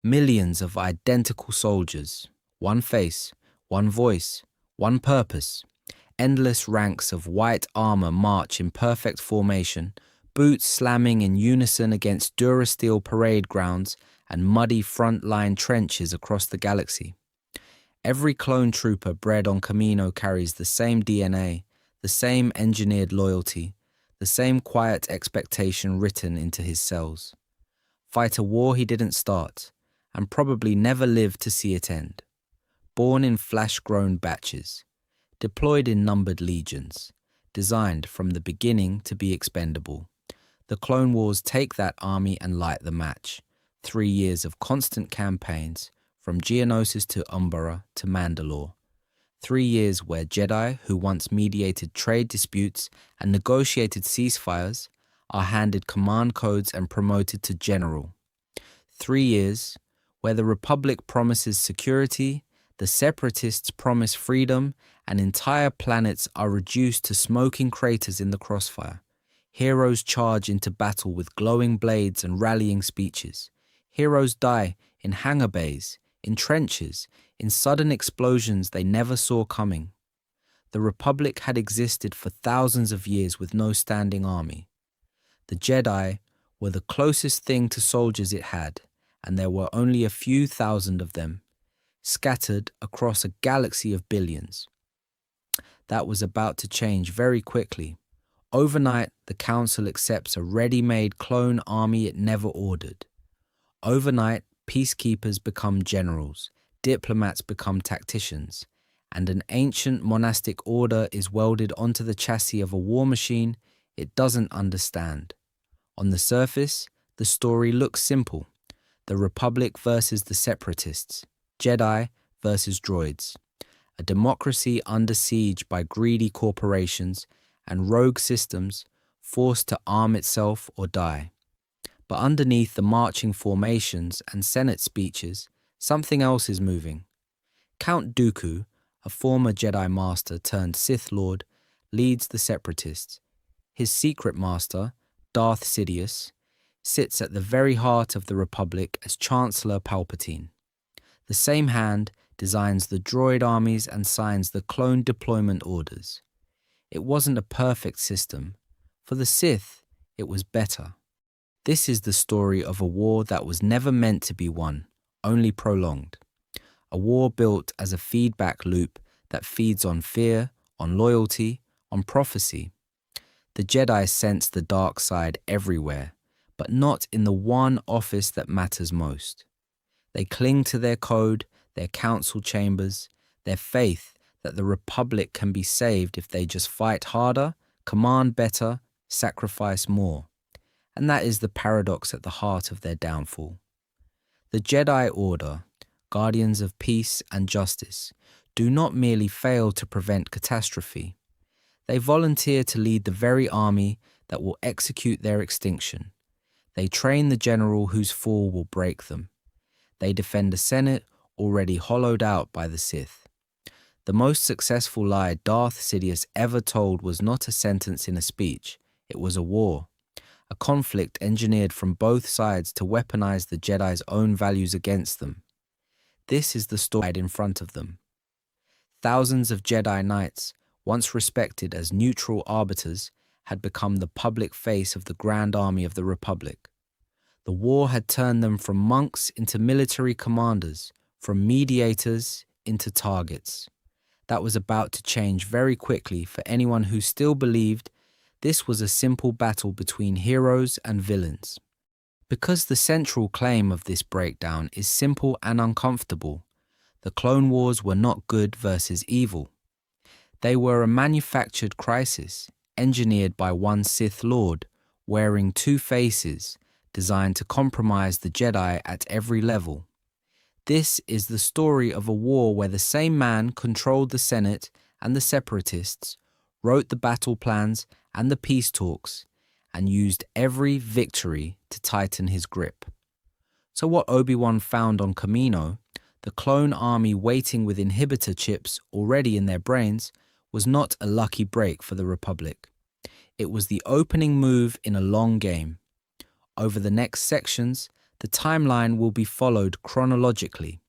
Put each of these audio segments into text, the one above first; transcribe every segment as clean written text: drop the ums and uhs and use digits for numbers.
Millions of identical soldiers, one face, one voice, one purpose. Endless ranks of white armor march in perfect formation, boots slamming in unison against Durasteel parade grounds and muddy front-line trenches across the galaxy. Every clone trooper bred on Kamino carries the same DNA, the same engineered loyalty, the same quiet expectation written into his cells. Fight a war he didn't start, and probably never lived to see it end. Born in flash-grown batches, deployed in numbered legions, designed from the beginning to be expendable. The Clone Wars take that army and light the match. 3 years of constant campaigns, from Geonosis to Umbra to Mandalore. 3 years where Jedi, who once mediated trade disputes and negotiated ceasefires, are handed command codes and promoted to general. 3 years where the Republic promises security, the Separatists promise freedom, and entire planets are reduced to smoking craters in the crossfire. Heroes charge into battle with glowing blades and rallying speeches. Heroes die in hangar bays, in trenches, in sudden explosions they never saw coming. The Republic had existed for thousands of years with no standing army. The Jedi were the closest thing to soldiers it had, and there were only a few thousand of them, scattered across a galaxy of billions. That was about to change very quickly. Overnight, the Council accepts a ready-made clone army it never ordered. Overnight, peacekeepers become generals, diplomats become tacticians, and an ancient monastic order is welded onto the chassis of a war machine it doesn't understand. On the surface, the story looks simple. The Republic versus the Separatists, Jedi versus droids. A democracy under siege by greedy corporations and rogue systems forced to arm itself or die. But underneath the marching formations and Senate speeches, something else is moving. Count Dooku, a former Jedi Master turned Sith Lord, leads the Separatists. His secret master, Darth Sidious, sits at the very heart of the Republic as Chancellor Palpatine. The same hand designs the droid armies and signs the clone deployment orders. It wasn't a perfect system. For the Sith, it was better. This is the story of a war that was never meant to be won, only prolonged. A war built as a feedback loop that feeds on fear, on loyalty, on prophecy. The Jedi sense the dark side everywhere, but not in the one office that matters most. They cling to their code, their council chambers, their faith that the Republic can be saved if they just fight harder, command better, sacrifice more. And that is the paradox at the heart of their downfall. The Jedi Order, guardians of peace and justice, do not merely fail to prevent catastrophe. They volunteer to lead the very army that will execute their extinction. They train the general whose fall will break them. They defend a Senate already hollowed out by the Sith. The most successful lie Darth Sidious ever told was not a sentence in a speech, it was a war. A conflict engineered from both sides to weaponize the Jedi's own values against them. This is the story in front of them. Thousands of Jedi Knights, once respected as neutral arbiters, had become the public face of the Grand Army of the Republic. The war had turned them from monks into military commanders, from mediators into targets. That was about to change very quickly for anyone who still believed this was a simple battle between heroes and villains. Because the central claim of this breakdown is simple and uncomfortable, the Clone Wars were not good versus evil. They were a manufactured crisis, engineered by one Sith Lord, wearing two faces, designed to compromise the Jedi at every level. This is the story of a war where the same man controlled the Senate and the Separatists, wrote the battle plans and the peace talks, and used every victory to tighten his grip. So what Obi-Wan found on Kamino, the clone army waiting with inhibitor chips already in their brains, was not a lucky break for the Republic. It was the opening move in a long game. Over the next sections, The timeline will be followed chronologically,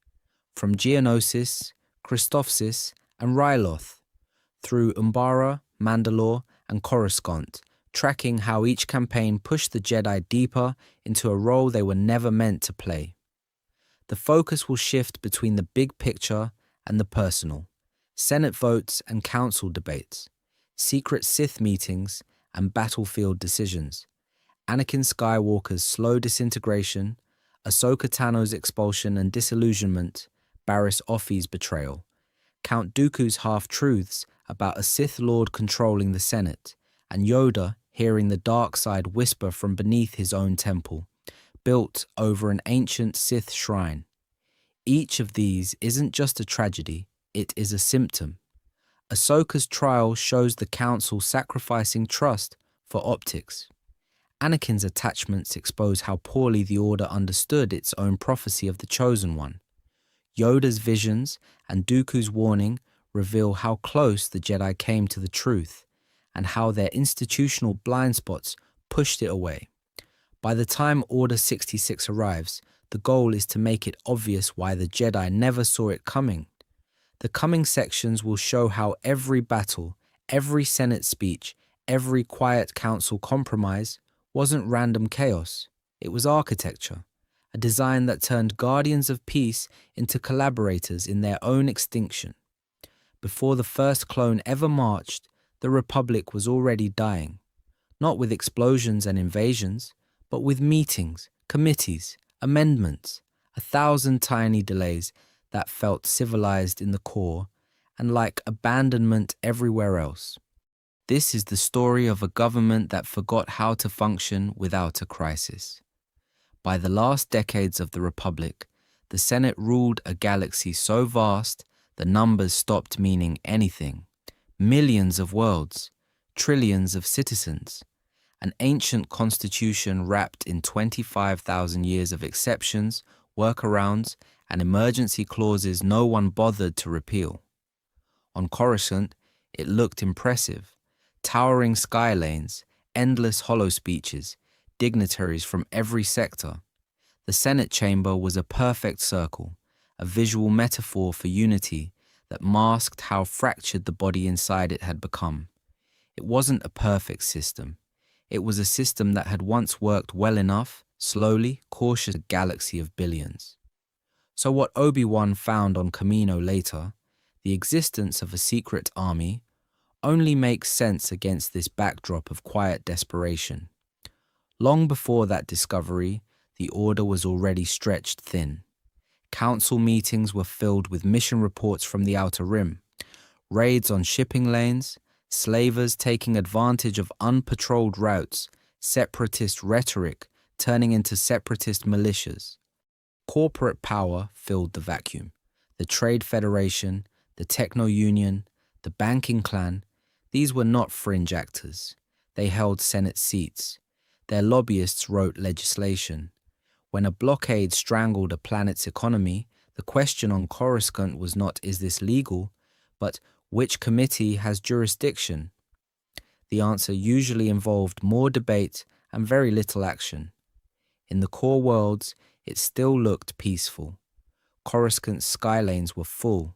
from Geonosis, Christophsis, and Ryloth, through Umbara, Mandalore, and Coruscant, tracking how each campaign pushed the Jedi deeper into a role they were never meant to play. The focus will shift between the big picture and the personal, Senate votes and council debates, secret Sith meetings and battlefield decisions, Anakin Skywalker's slow disintegration, Ahsoka Tano's expulsion and disillusionment, Barriss Offee's betrayal, Count Dooku's half-truths about a Sith Lord controlling the Senate, and Yoda hearing the dark side whisper from beneath his own temple, built over an ancient Sith shrine. Each of these isn't just a tragedy, it is a symptom. Ahsoka's trial shows the Council sacrificing trust for optics. Anakin's attachments expose how poorly the Order understood its own prophecy of the Chosen One. Yoda's visions and Dooku's warning reveal how close the Jedi came to the truth, and how their institutional blind spots pushed it away. By the time Order 66 arrives, the goal is to make it obvious why the Jedi never saw it coming. The coming sections will show how every battle, every Senate speech, every quiet council compromise wasn't random chaos. It was architecture, a design that turned guardians of peace into collaborators in their own extinction. Before the first clone ever marched, the Republic was already dying, not with explosions and invasions, but with meetings, committees, amendments, 1,000 tiny delays that felt civilized in the core and like abandonment everywhere else. This is the story of a government that forgot how to function without a crisis. By the last decades of the Republic, the Senate ruled a galaxy so vast the numbers stopped meaning anything. Millions of worlds, trillions of citizens, an ancient constitution wrapped in 25,000 years of exceptions, workarounds, and emergency clauses no one bothered to repeal. On Coruscant, it looked impressive. Towering sky lanes, endless hollow speeches, dignitaries from every sector. The Senate chamber was a perfect circle, a visual metaphor for unity that masked how fractured the body inside it had become. It wasn't a perfect system. It was a system that had once worked well enough, slowly, cautious, a galaxy of billions. So what Obi-Wan found on Kamino later, the existence of a secret army, only makes sense against this backdrop of quiet desperation. Long before that discovery, the Order was already stretched thin. Council meetings were filled with mission reports from the Outer Rim, raids on shipping lanes, slavers taking advantage of unpatrolled routes, separatist rhetoric turning into separatist militias. Corporate power filled the vacuum. The Trade Federation, the Techno Union, the banking clan, these were not fringe actors. They held Senate seats. Their lobbyists wrote legislation. When a blockade strangled a planet's economy, the question on Coruscant was not, is this legal, but which committee has jurisdiction? The answer usually involved more debate and very little action. In the core worlds, it still looked peaceful. Coruscant's skylanes were full.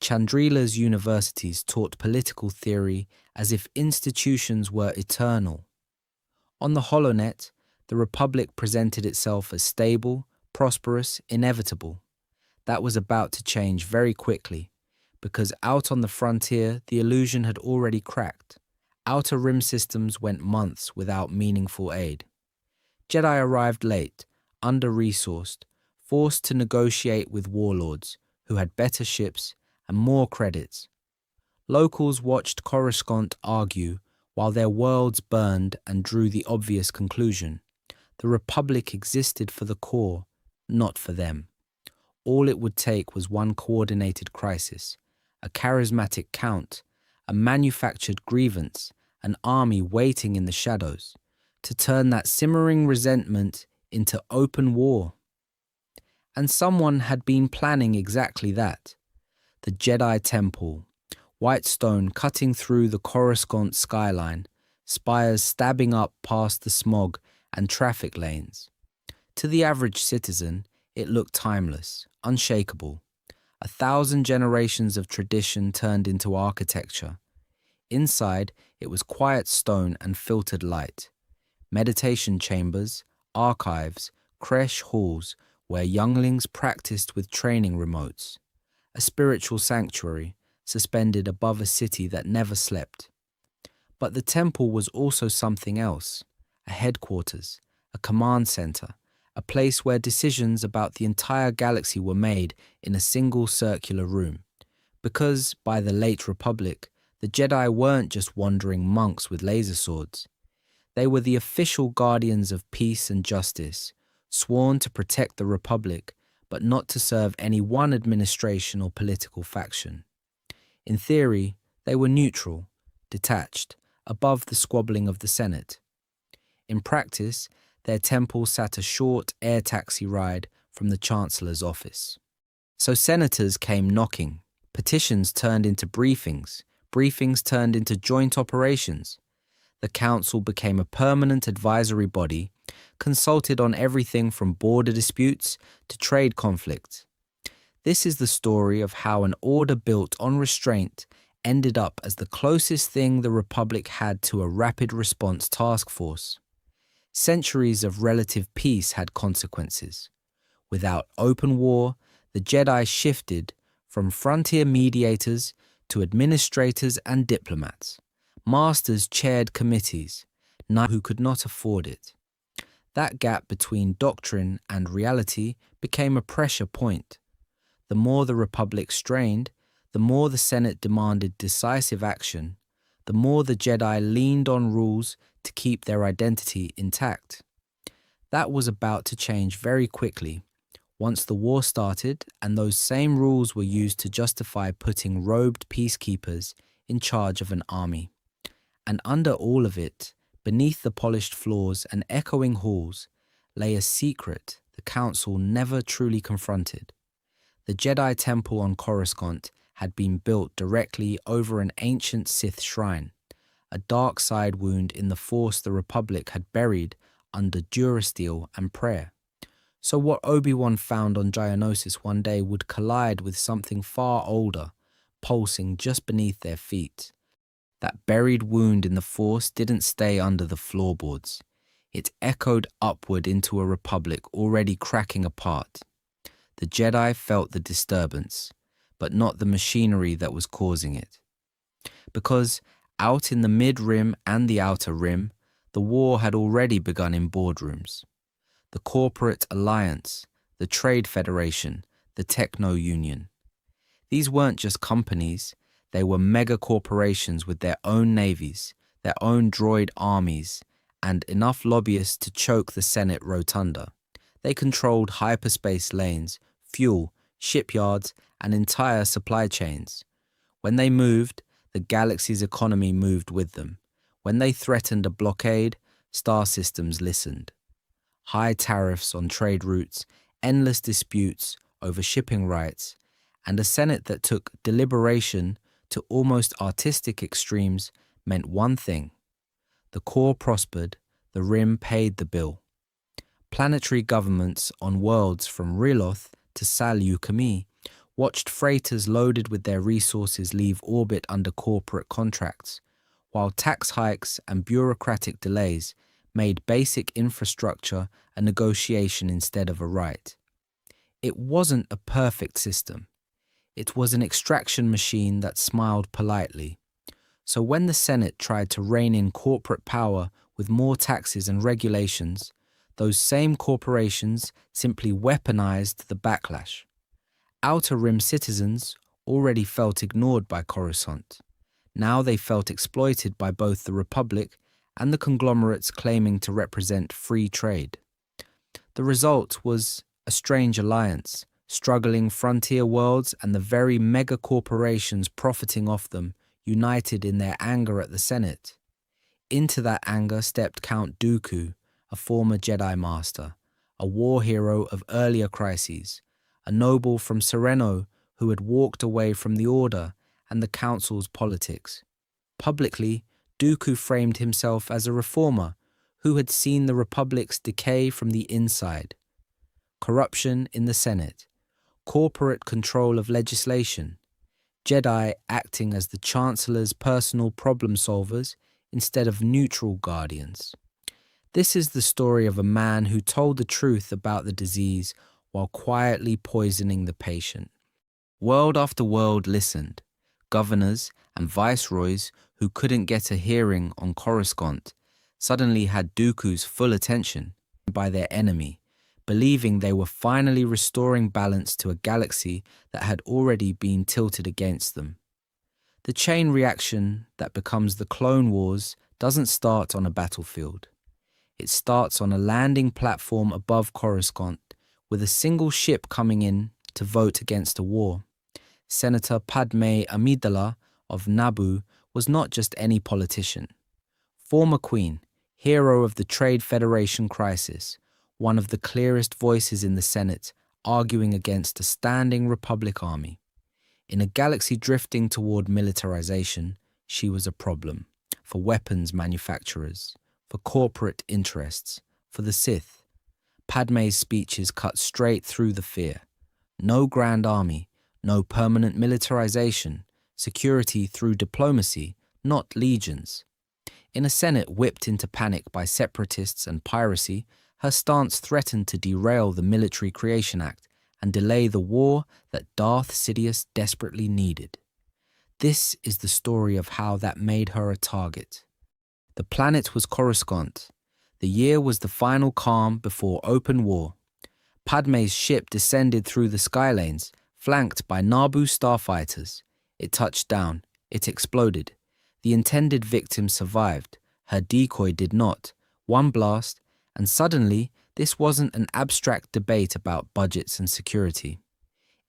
Chandrila's universities taught political theory as if institutions were eternal. On the HoloNet, the Republic presented itself as stable, prosperous, inevitable. That was about to change very quickly, because out on the frontier, the illusion had already cracked. Outer Rim systems went months without meaningful aid. Jedi arrived late, under-resourced, forced to negotiate with warlords who had better ships and more credits. Locals watched Coruscant argue while their worlds burned and drew the obvious conclusion. The Republic existed for the core, not for them. All it would take was one coordinated crisis, a charismatic count, a manufactured grievance, an army waiting in the shadows, to turn that simmering resentment into open war. And someone had been planning exactly that. The Jedi Temple, white stone cutting through the Coruscant skyline, spires stabbing up past the smog and traffic lanes. To the average citizen, it looked timeless, unshakable. 1,000 generations of tradition turned into architecture. Inside, it was quiet stone and filtered light. Meditation chambers, archives, creche halls where younglings practiced with training remotes. A spiritual sanctuary suspended above a city that never slept. But the temple was also something else, a headquarters, a command center, a place where decisions about the entire galaxy were made in a single circular room. Because, by the late Republic, the Jedi weren't just wandering monks with laser swords. They were the official guardians of peace and justice, sworn to protect the Republic, but not to serve any one administration or political faction. In theory, they were neutral, detached, above the squabbling of the Senate. In practice, their temple sat a short air taxi ride from the Chancellor's office. So senators came knocking, petitions turned into briefings, briefings turned into joint operations. The council became a permanent advisory body, consulted on everything from border disputes to trade conflicts. This is the story of how an order built on restraint ended up as the closest thing the Republic had to a rapid response task force. Centuries of relative peace had consequences. Without open war, the Jedi shifted from frontier mediators to administrators and diplomats. Masters chaired committees, none who could not afford it. That gap between doctrine and reality became a pressure point. The more the Republic strained, the more the Senate demanded decisive action, the more the Jedi leaned on rules to keep their identity intact. That was about to change very quickly once the war started, and those same rules were used to justify putting robed peacekeepers in charge of an army. And under all of it, beneath the polished floors and echoing halls, lay a secret the Council never truly confronted. The Jedi Temple on Coruscant had been built directly over an ancient Sith shrine, a dark side wound in the Force the Republic had buried under durasteel and prayer. So what Obi-Wan found on Geonosis one day would collide with something far older, pulsing just beneath their feet. That buried wound in the Force didn't stay under the floorboards. It echoed upward into a Republic already cracking apart. The Jedi felt the disturbance, but not the machinery that was causing it. Because out in the mid-rim and the outer rim, the war had already begun in boardrooms. The corporate alliance, the trade federation, the techno-union. These weren't just companies, they were mega corporations with their own navies, their own droid armies, and enough lobbyists to choke the Senate rotunda. They controlled hyperspace lanes, fuel, shipyards, and entire supply chains. When they moved, the galaxy's economy moved with them. When they threatened a blockade, star systems listened. High tariffs on trade routes, endless disputes over shipping rights, and a Senate that took deliberation to almost artistic extremes meant one thing. The core prospered, the rim paid the bill. Planetary governments on worlds from Riloth to Sal-Ukami watched freighters loaded with their resources leave orbit under corporate contracts, while tax hikes and bureaucratic delays made basic infrastructure a negotiation instead of a right. It wasn't a perfect system. It was an extraction machine that smiled politely. So when the Senate tried to rein in corporate power with more taxes and regulations, those same corporations simply weaponized the backlash. Outer Rim citizens already felt ignored by Coruscant. Now they felt exploited by both the Republic and the conglomerates claiming to represent free trade. The result was a strange alliance, struggling frontier worlds and the very mega corporations profiting off them, united in their anger at the Senate. Into that anger stepped Count Dooku, a former Jedi Master, a war hero of earlier crises, a noble from Sereno who had walked away from the Order and the Council's politics. Publicly, Dooku framed himself as a reformer who had seen the Republic's decay from the inside, corruption in the Senate, corporate control of legislation, Jedi acting as the Chancellor's personal problem solvers instead of neutral guardians. This is the story of a man who told the truth about the disease while quietly poisoning the patient. World after world listened. Governors and viceroys who couldn't get a hearing on Coruscant suddenly had Dooku's full attention by their enemy, believing they were finally restoring balance to a galaxy that had already been tilted against them. The chain reaction that becomes the Clone Wars doesn't start on a battlefield. It starts on a landing platform above Coruscant with a single ship coming in to vote against a war. Senator Padmé Amidala of Naboo was not just any politician. Former queen, hero of the Trade Federation crisis, one of the clearest voices in the Senate, arguing against a standing Republic army. In a galaxy drifting toward militarization, she was a problem for weapons manufacturers, for corporate interests, for the Sith. Padmé's speeches cut straight through the fear. No grand army, no permanent militarization, security through diplomacy, not legions. In a Senate whipped into panic by separatists and piracy, her stance threatened to derail the Military Creation Act and delay the war that Darth Sidious desperately needed. This is the story of how that made her a target. The planet was Coruscant. The year was the final calm before open war. Padmé's ship descended through the skylanes, flanked by Naboo starfighters. It touched down. It exploded. The intended victim survived. Her decoy did not. One blast, and suddenly, this wasn't an abstract debate about budgets and security.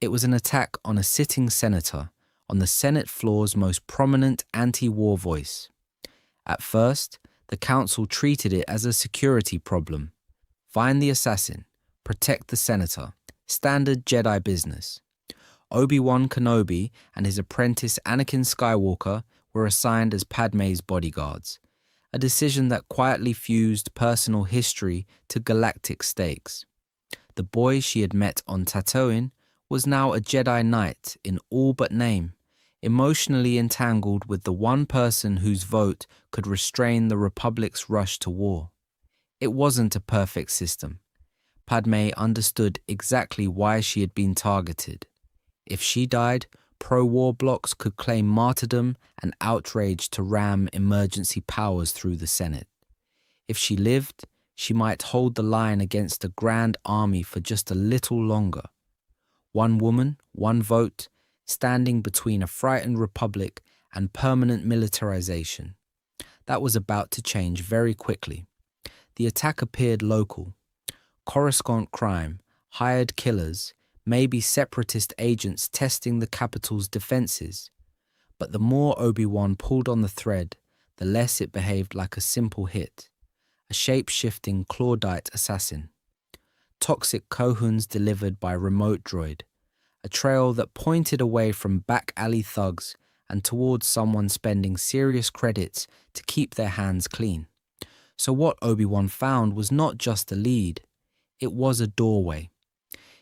It was an attack on a sitting senator, on the Senate floor's most prominent anti-war voice. At first, the council treated it as a security problem. Find the assassin, protect the senator, standard Jedi business. Obi-Wan Kenobi and his apprentice Anakin Skywalker were assigned as Padmé's bodyguards, a decision that quietly fused personal history to galactic stakes. The boy she had met on Tatooine was now a Jedi Knight in all but name, emotionally entangled with the one person whose vote could restrain the Republic's rush to war. It wasn't a perfect system. Padmé understood exactly why she had been targeted. If she died, pro-war blocs could claim martyrdom and outrage to ram emergency powers through the Senate. If she lived, she might hold the line against a grand army for just a little longer. One woman, one vote, standing between a frightened republic and permanent militarization. That was about to change very quickly. The attack appeared local. Coruscant crime, hired killers, maybe separatist agents testing the capital's defenses. But the more Obi-Wan pulled on the thread, the less it behaved like a simple hit. A shape-shifting Claudite assassin. Toxic Kohuns delivered by remote droid. A trail that pointed away from back-alley thugs and towards someone spending serious credits to keep their hands clean. So what Obi-Wan found was not just a lead, it was a doorway.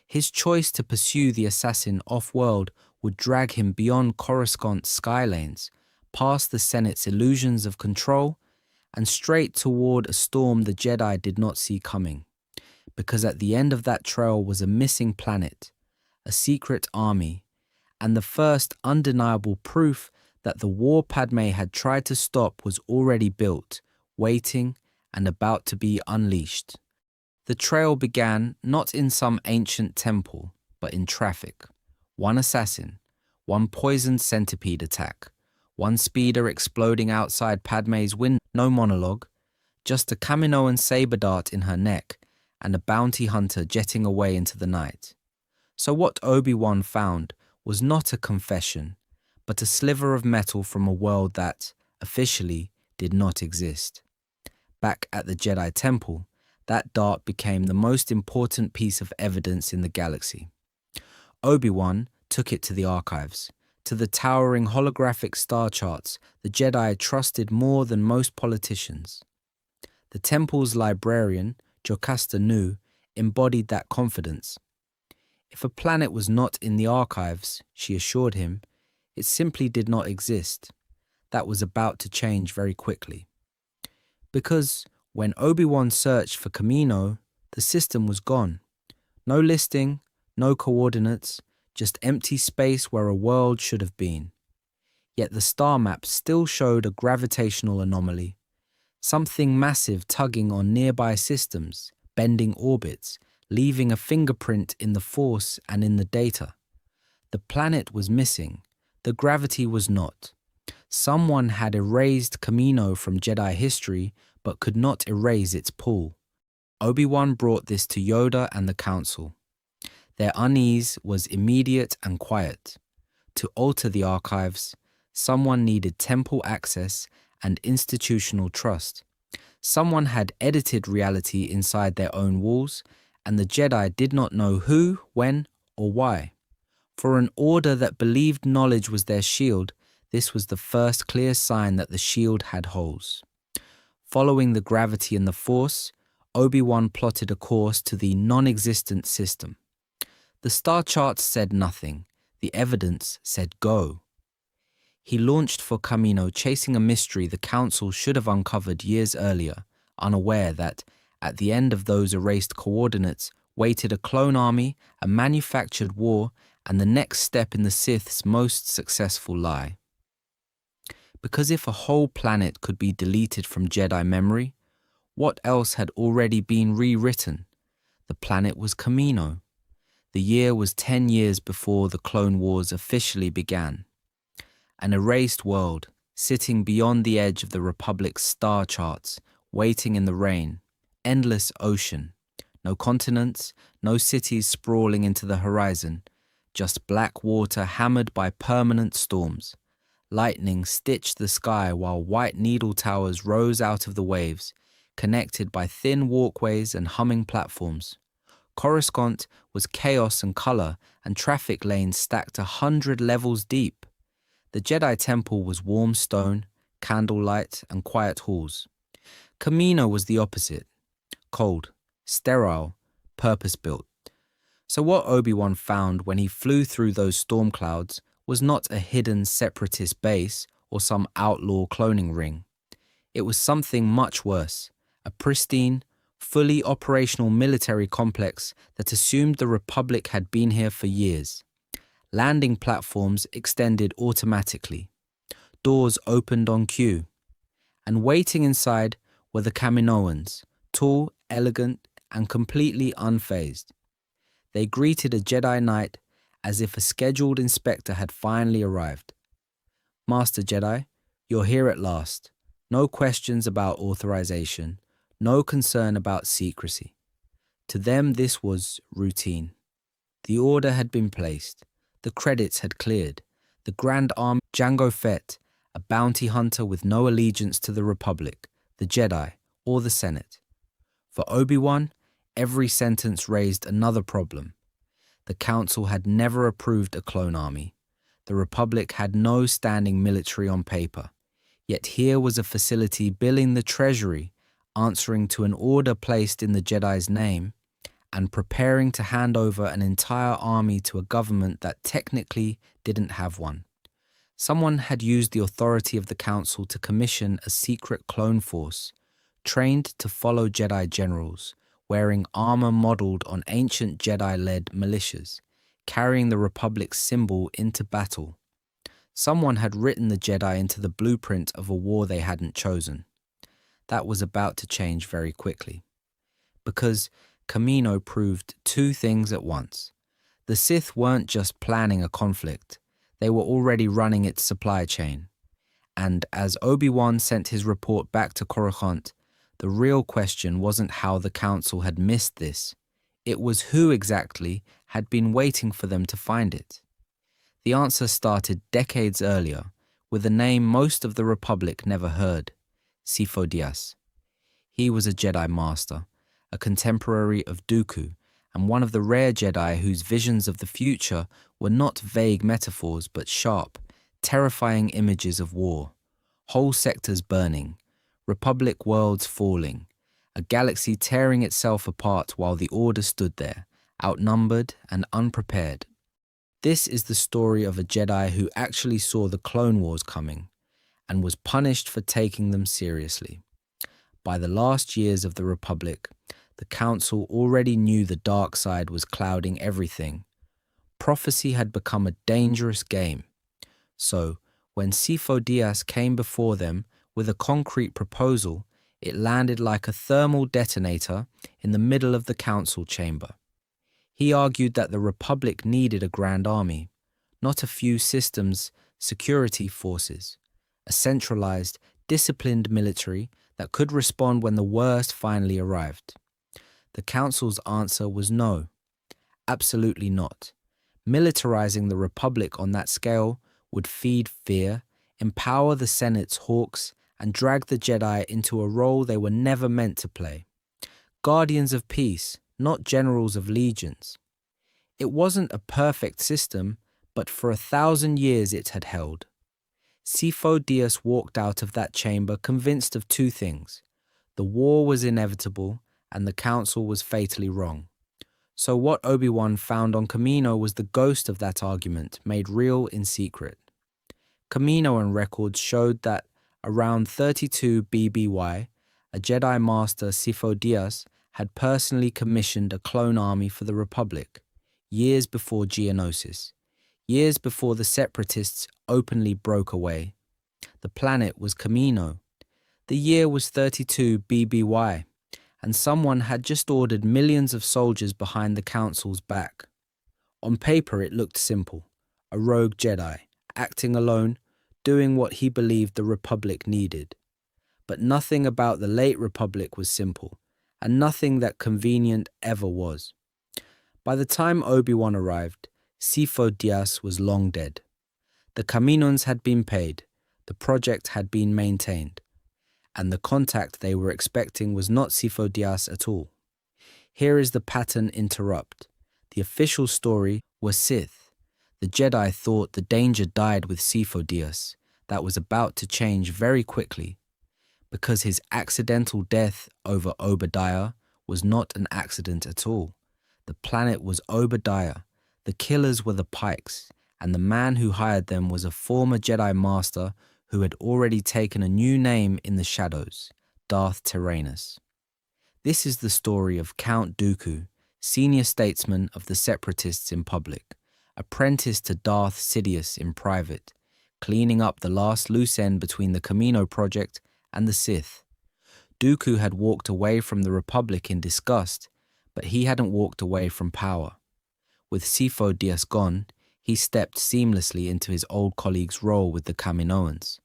His choice to pursue the assassin off-world would drag him beyond Coruscant's skylanes, past the Senate's illusions of control, and straight toward a storm the Jedi did not see coming. Because at the end of that trail was a missing planet, a secret army, and the first undeniable proof that the war Padmé had tried to stop was already built, waiting, and about to be unleashed. The trail began not in some ancient temple, but in traffic. One assassin, one poisoned centipede attack, one speeder exploding outside Padmé's window. No monologue, just a Kaminoan saber dart in her neck and a bounty hunter jetting away into the night. So what Obi-Wan found was not a confession, but a sliver of metal from a world that, officially, did not exist. Back at the Jedi Temple, that dart became the most important piece of evidence in the galaxy. Obi-Wan took it to the archives, to the towering holographic star charts the Jedi trusted more than most politicians. The temple's librarian, Jocasta Nu, embodied that confidence. If a planet was not in the archives, she assured him, it simply did not exist. That was about to change very quickly. Because when Obi-Wan searched for Kamino, the system was gone. No listing, no coordinates, just empty space where a world should have been. Yet the star map still showed a gravitational anomaly, something massive tugging on nearby systems, bending orbits, leaving a fingerprint in the Force and in the data. The planet was missing. The gravity was not. Someone had erased Kamino from Jedi history, but could not erase its pull. Obi-Wan brought this to Yoda and the Council. Their unease was immediate and quiet. To alter the archives, someone needed temple access and institutional trust. Someone had edited reality inside their own walls, and the Jedi did not know who, when, or why. For an order that believed knowledge was their shield, this was the first clear sign that the shield had holes. Following the gravity and the Force, Obi-Wan plotted a course to the non-existent system. The star charts said nothing. The evidence said go. He launched for Kamino, chasing a mystery the Council should have uncovered years earlier, unaware that, at the end of those erased coordinates, waited a clone army, a manufactured war, and the next step in the Sith's most successful lie. Because if a whole planet could be deleted from Jedi memory, what else had already been rewritten? The planet was Kamino. The year was 10 years before the Clone Wars officially began. An erased world, sitting beyond the edge of the Republic's star charts, waiting in the rain. Endless ocean. No continents, no cities sprawling into the horizon. Just black water hammered by permanent storms. Lightning stitched the sky while white needle towers rose out of the waves, connected by thin walkways and humming platforms. Coruscant was chaos and colour, and traffic lanes stacked 100 levels deep. The Jedi Temple was warm stone, candlelight, and quiet halls. Kamino was the opposite. Cold, sterile, purpose-built. So what Obi-Wan found when he flew through those storm clouds was not a hidden separatist base or some outlaw cloning ring. It was something much worse, a pristine, fully operational military complex that assumed the Republic had been here for years. Landing platforms extended automatically. Doors opened on cue. And waiting inside were the Kaminoans, tall, elegant, and completely unfazed. They greeted a Jedi Knight as if a scheduled inspector had finally arrived. Master Jedi, you're here at last. No questions about authorization, no concern about secrecy. To them this was routine. The order had been placed. The credits had cleared. The Grand Army, Jango Fett, a bounty hunter with no allegiance to the Republic, the Jedi, or the Senate. For Obi-Wan, every sentence raised another problem. The Council had never approved a clone army. The Republic had no standing military on paper. Yet here was a facility billing the Treasury, answering to an order placed in the Jedi's name, and preparing to hand over an entire army to a government that technically didn't have one. Someone had used the authority of the Council to commission a secret clone force, trained to follow Jedi generals, wearing armor modeled on ancient Jedi-led militias, carrying the Republic's symbol into battle. Someone had written the Jedi into the blueprint of a war they hadn't chosen. That was about to change very quickly. Because Kamino proved two things at once. The Sith weren't just planning a conflict, they were already running its supply chain. And as Obi-Wan sent his report back to Coruscant, the real question wasn't how the Council had missed this. It was who exactly had been waiting for them to find it. The answer started decades earlier, with a name most of the Republic never heard, Sifo-Dyas. He was a Jedi Master, a contemporary of Dooku, and one of the rare Jedi whose visions of the future were not vague metaphors but sharp, terrifying images of war, whole sectors burning, Republic worlds falling, a galaxy tearing itself apart while the Order stood there, outnumbered and unprepared. This is the story of a Jedi who actually saw the Clone Wars coming and was punished for taking them seriously. By the last years of the Republic, the Council already knew the dark side was clouding everything. Prophecy had become a dangerous game. So, when Sifo-Dyas came before them with a concrete proposal, it landed like a thermal detonator in the middle of the Council chamber. He argued that the Republic needed a grand army, not a few systems security forces, a centralized, disciplined military that could respond when the worst finally arrived. The Council's answer was no, absolutely not. Militarizing the Republic on that scale would feed fear, empower the Senate's hawks, and drag the Jedi into a role they were never meant to play. Guardians of peace, not generals of legions. It wasn't a perfect system, but for 1,000 years it had held. Sifo-Dyas walked out of that chamber convinced of two things. The war was inevitable, and the Council was fatally wrong. So what Obi-Wan found on Kamino was the ghost of that argument, made real in secret. Kaminoan records showed that around 32 BBY, a Jedi Master Sifo-Dyas had personally commissioned a clone army for the Republic, years before Geonosis, years before the Separatists openly broke away. The planet was Kamino. The year was 32 BBY, and someone had just ordered millions of soldiers behind the Council's back. On paper it looked simple, a rogue Jedi, acting alone, doing what he believed the Republic needed. But nothing about the late Republic was simple, and nothing that convenient ever was. By the time Obi-Wan arrived, Sifo-Dyas was long dead. The Kaminoans had been paid, the project had been maintained, and the contact they were expecting was not Sifo-Dyas at all. Here is the pattern interrupt. The official story was Sith. The Jedi thought the danger died with Sifo-Dyas. That was about to change very quickly, because his accidental death over Obadiah was not an accident at all. The planet was Obadiah, the killers were the Pikes, and the man who hired them was a former Jedi Master who had already taken a new name in the shadows, Darth Tyranus. This is the story of Count Dooku, senior statesman of the Separatists in public, apprentice to Darth Sidious in private, cleaning up the last loose end between the Kamino project and the Sith. Dooku had walked away from the Republic in disgust, but he hadn't walked away from power. With Sifo-Dyas gone, he stepped seamlessly into his old colleague's role with the Kaminoans.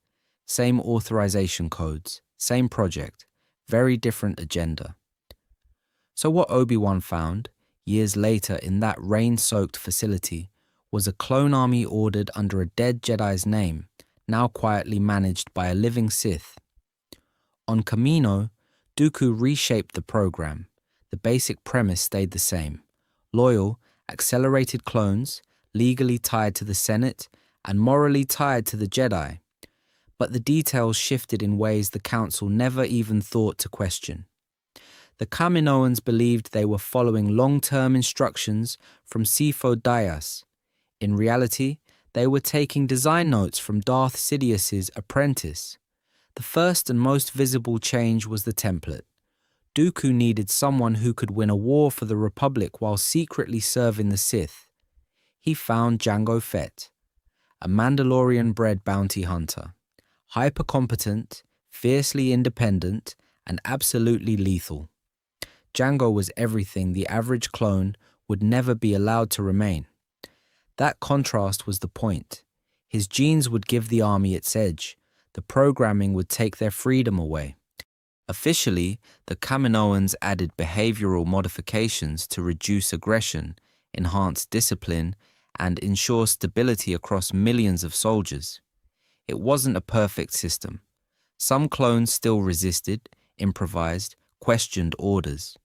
Same authorization codes, same project, very different agenda. So what Obi-Wan found, years later in that rain-soaked facility, was a clone army ordered under a dead Jedi's name, now quietly managed by a living Sith. On Kamino, Dooku reshaped the program. The basic premise stayed the same. Loyal, accelerated clones, legally tied to the Senate, and morally tied to the Jedi. But the details shifted in ways the Council never even thought to question. The Kaminoans believed they were following long-term instructions from Sifo-Dyas. In reality, they were taking design notes from Darth Sidious's apprentice. The first and most visible change was the template. Dooku needed someone who could win a war for the Republic while secretly serving the Sith. He found Jango Fett, a Mandalorian-bred bounty hunter, hyper-competent, fiercely independent, and absolutely lethal. Jango was everything the average clone would never be allowed to remain. That contrast was the point. His genes would give the army its edge. The programming would take their freedom away. Officially, the Kaminoans added behavioral modifications to reduce aggression, enhance discipline, and ensure stability across millions of soldiers. It wasn't a perfect system. Some clones still resisted, improvised, questioned orders.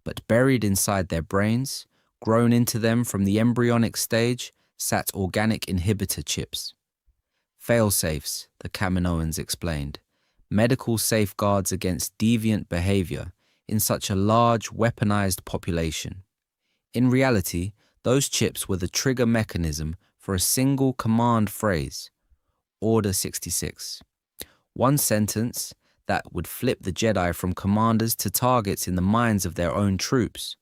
But buried inside their brains, grown into them from the embryonic stage, sat organic inhibitor chips. Failsafes, the Kaminoans explained. Medical safeguards against deviant behavior in such a large, weaponized population. In reality, those chips were the trigger mechanism for a single command phrase, Order 66. One sentence that would flip the Jedi from commanders to targets in the minds of their own troops.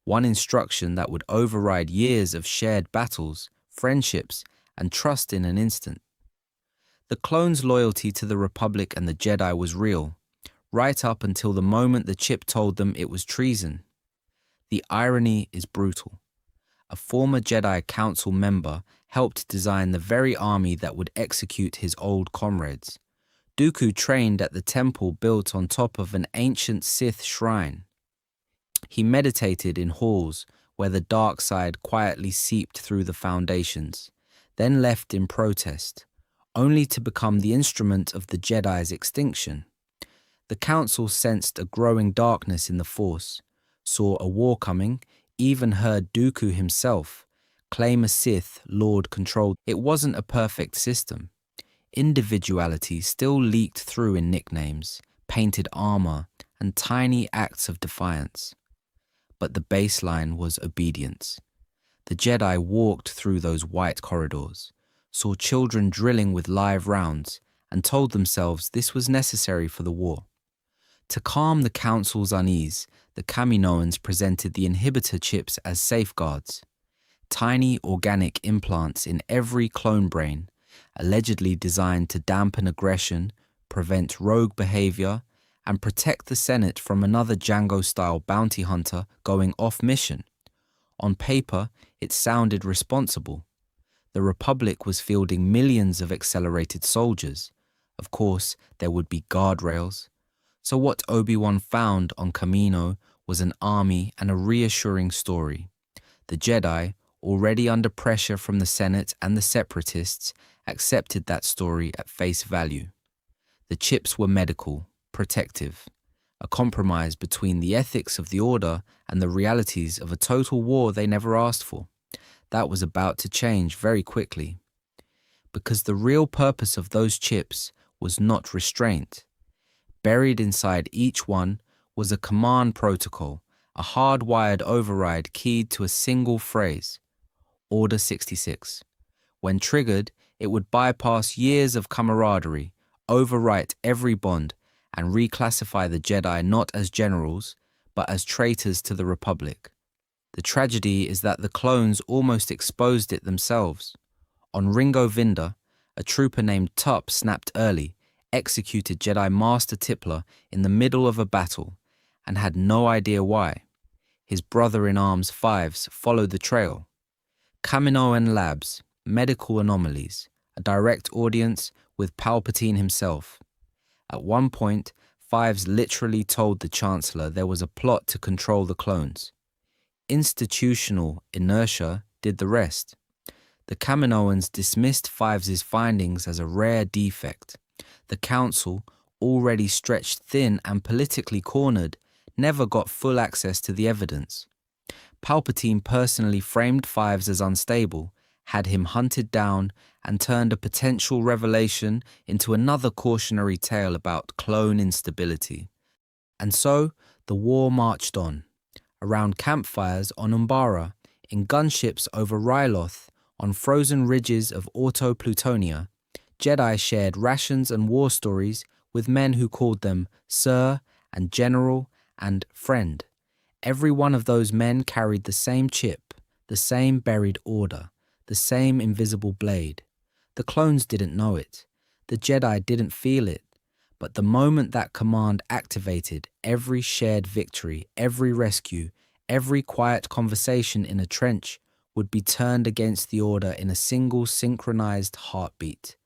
One instruction that would override years of shared battles, friendships, and trust in an instant. The clones' loyalty to the Republic and the Jedi was real, right up until the moment the chip told them it was treason. The irony is brutal. A former Jedi Council member helped design the very army that would execute his old comrades. Dooku trained at the temple built on top of an ancient Sith shrine. He meditated in halls where the dark side quietly seeped through the foundations, then left in protest, only to become the instrument of the Jedi's extinction. The Council sensed a growing darkness in the Force, saw a war coming, even heard Dooku himself claim a Sith Lord control. It wasn't a perfect system. Individuality still leaked through in nicknames, painted armor, and tiny acts of defiance. But the baseline was obedience. The Jedi walked through those white corridors, saw children drilling with live rounds, and told themselves this was necessary for the war. To calm the Council's unease, the Kaminoans presented the inhibitor chips as safeguards. Tiny organic implants in every clone brain, allegedly designed to dampen aggression, prevent rogue behavior, and protect the Senate from another Django-style bounty hunter going off mission. On paper, it sounded responsible. The Republic was fielding millions of accelerated soldiers. Of course, there would be guardrails. So what Obi-Wan found on Kamino was an army and a reassuring story. The Jedi, already under pressure from the Senate and the Separatists, accepted that story at face value. The chips were medical, protective, a compromise between the ethics of the Order and the realities of a total war they never asked for. That was about to change very quickly. Because the real purpose of those chips was not restraint. Buried inside each one was a command protocol, a hardwired override keyed to a single phrase, Order 66. When triggered, it would bypass years of camaraderie, overwrite every bond, and reclassify the Jedi not as generals, but as traitors to the Republic. The tragedy is that the clones almost exposed it themselves. On Ringo Vinda, a trooper named Tup snapped early, executed Jedi Master Tippler in the middle of a battle, and had no idea why. His brother-in-arms Fives followed the trail. Kaminoan labs, medical anomalies, a direct audience with Palpatine himself. At one point, Fives literally told the Chancellor there was a plot to control the clones. Institutional inertia did the rest. The Kaminoans dismissed Fives' findings as a rare defect. The Council, already stretched thin and politically cornered, never got full access to the evidence. Palpatine personally framed Fives as unstable, had him hunted down, and turned a potential revelation into another cautionary tale about clone instability. And so, the war marched on. Around campfires on Umbara, in gunships over Ryloth, on frozen ridges of Auto-Plutonia, Jedi shared rations and war stories with men who called them Sir and General and Friend. Every one of those men carried the same chip, the same buried order, the same invisible blade. The clones didn't know it. The Jedi didn't feel it. But the moment that command activated, every shared victory, every rescue, every quiet conversation in a trench would be turned against the Order in a single synchronized heartbeat.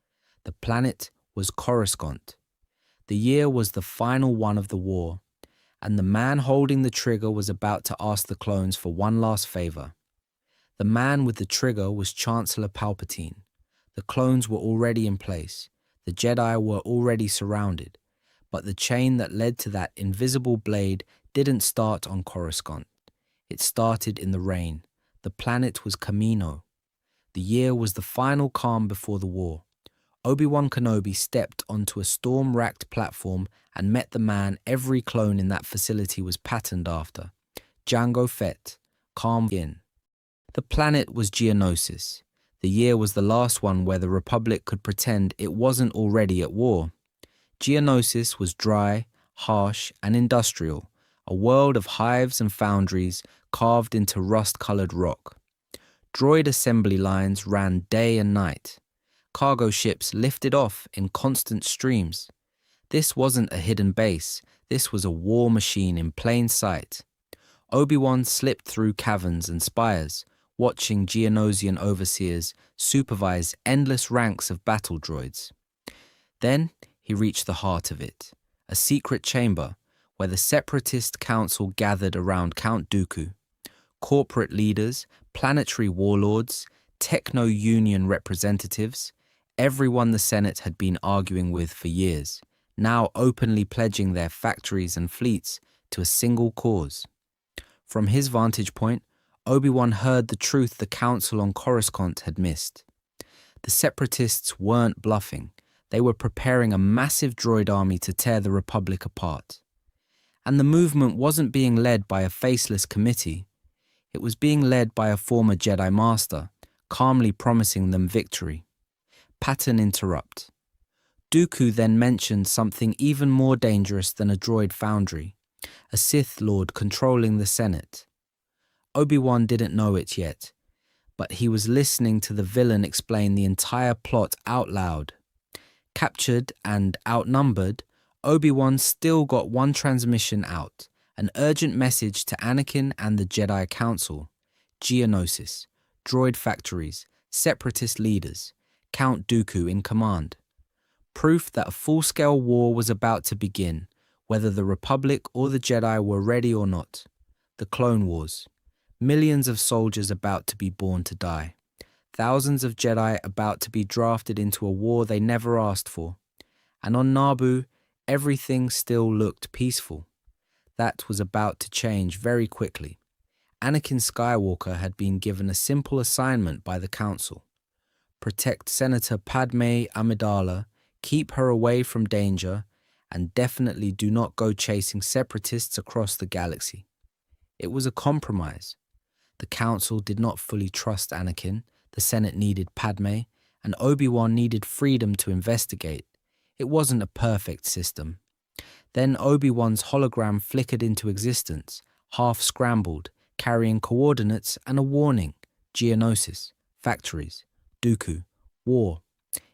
The planet was Coruscant. The year was the final one of the war, and the man holding the trigger was about to ask the clones for one last favor. The man with the trigger was Chancellor Palpatine. The clones were already in place. The Jedi were already surrounded. But the chain that led to that invisible blade didn't start on Coruscant. It started in the rain. The planet was Kamino. The year was the final calm before the war. Obi-Wan Kenobi stepped onto a storm-racked platform and met the man every clone in that facility was patterned after, Jango Fett, calm in. The planet was Geonosis. The year was the last one where the Republic could pretend it wasn't already at war. Geonosis was dry, harsh, and industrial, a world of hives and foundries carved into rust-colored rock. Droid assembly lines ran day and night. Cargo ships lifted off in constant streams. This wasn't a hidden base, this was a war machine in plain sight. Obi-Wan slipped through caverns and spires, watching Geonosian overseers supervise endless ranks of battle droids. Then he reached the heart of it, a secret chamber where the Separatist Council gathered around Count Dooku. Corporate leaders, planetary warlords, techno-union representatives, everyone the Senate had been arguing with for years, now openly pledging their factories and fleets to a single cause. From his vantage point, Obi-Wan heard the truth the Council on Coruscant had missed. The Separatists weren't bluffing. They were preparing a massive droid army to tear the Republic apart. And the movement wasn't being led by a faceless committee. It was being led by a former Jedi Master, calmly promising them victory. Pattern interrupt. Dooku then mentioned something even more dangerous than a droid foundry, a Sith Lord controlling the Senate. Obi-Wan didn't know it yet, but he was listening to the villain explain the entire plot out loud. Captured and outnumbered, Obi-Wan still got one transmission out, an urgent message to Anakin and the Jedi Council. Geonosis, droid factories, separatist leaders, Count Dooku in command. Proof that a full-scale war was about to begin, whether the Republic or the Jedi were ready or not. The Clone Wars. Millions of soldiers about to be born to die. Thousands of Jedi about to be drafted into a war they never asked for. And on Naboo, everything still looked peaceful. That was about to change very quickly. Anakin Skywalker had been given a simple assignment by the Council. Protect Senator Padmé Amidala, keep her away from danger, and definitely do not go chasing separatists across the galaxy. It was a compromise. The Council did not fully trust Anakin, the Senate needed Padmé, and Obi-Wan needed freedom to investigate. It wasn't a perfect system. Then Obi-Wan's hologram flickered into existence, half scrambled, carrying coordinates and a warning: Geonosis, factories, Dooku, war.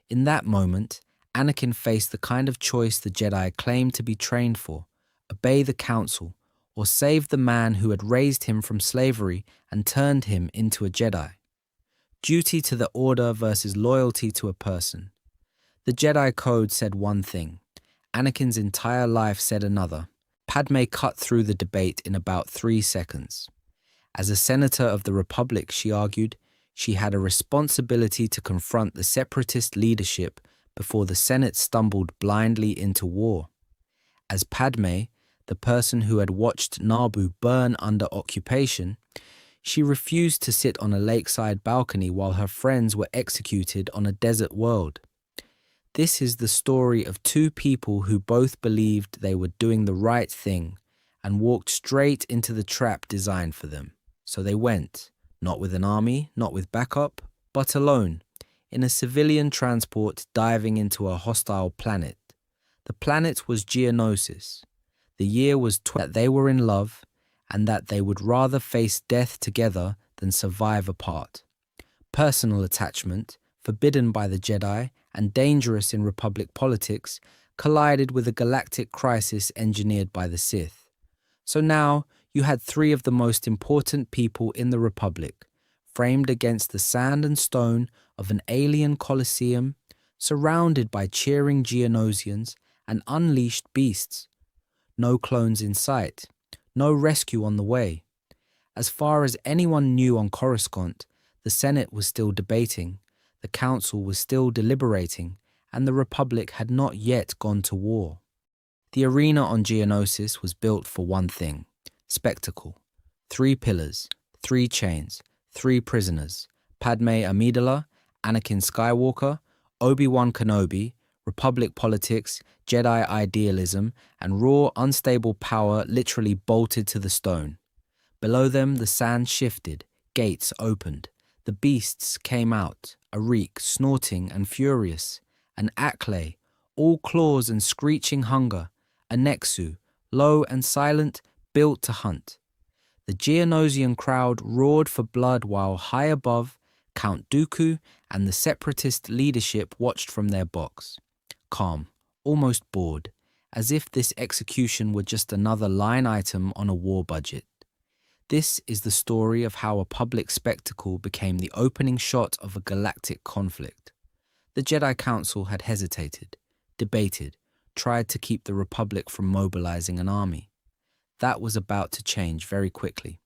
In that moment, Anakin faced the kind of choice the Jedi claimed to be trained for: obey the Council, or save the man who had raised him from slavery and turned him into a Jedi. Duty to the Order versus loyalty to a person. The Jedi Code said one thing. Anakin's entire life said another. Padmé cut through the debate in about 3 seconds. As a senator of the Republic, she argued, she had a responsibility to confront the separatist leadership before the Senate stumbled blindly into war. As Padmé, the person who had watched Naboo burn under occupation, she refused to sit on a lakeside balcony while her friends were executed on a desert world. This is the story of two people who both believed they were doing the right thing and walked straight into the trap designed for them. So they went, not with an army, not with backup, but alone, in a civilian transport diving into a hostile planet. The planet was Geonosis. The year was that they were in love and that they would rather face death together than survive apart. Personal attachment, forbidden by the Jedi and dangerous in Republic politics, collided with a galactic crisis engineered by the Sith. So now you had 3 of the most important people in the Republic, framed against the sand and stone of an alien coliseum, surrounded by cheering Geonosians and unleashed beasts. No clones in sight, no rescue on the way. As far as anyone knew on Coruscant, the Senate was still debating, the Council was still deliberating, and the Republic had not yet gone to war. The arena on Geonosis was built for one thing: spectacle. 3 pillars, 3 chains, 3 prisoners: Padmé Amidala, Anakin Skywalker, Obi-Wan Kenobi, Republic politics, Jedi idealism, and raw, unstable power literally bolted to the stone. Below them, the sand shifted, gates opened. The beasts came out, a reek, snorting and furious. An Acklay, all claws and screeching hunger. A Nexu, low and silent, built to hunt. The Geonosian crowd roared for blood while high above, Count Dooku and the separatist leadership watched from their box. Calm, almost bored, as if this execution were just another line item on a war budget. This is the story of how a public spectacle became the opening shot of a galactic conflict. The Jedi Council had hesitated, debated, tried to keep the Republic from mobilizing an army. That was about to change very quickly.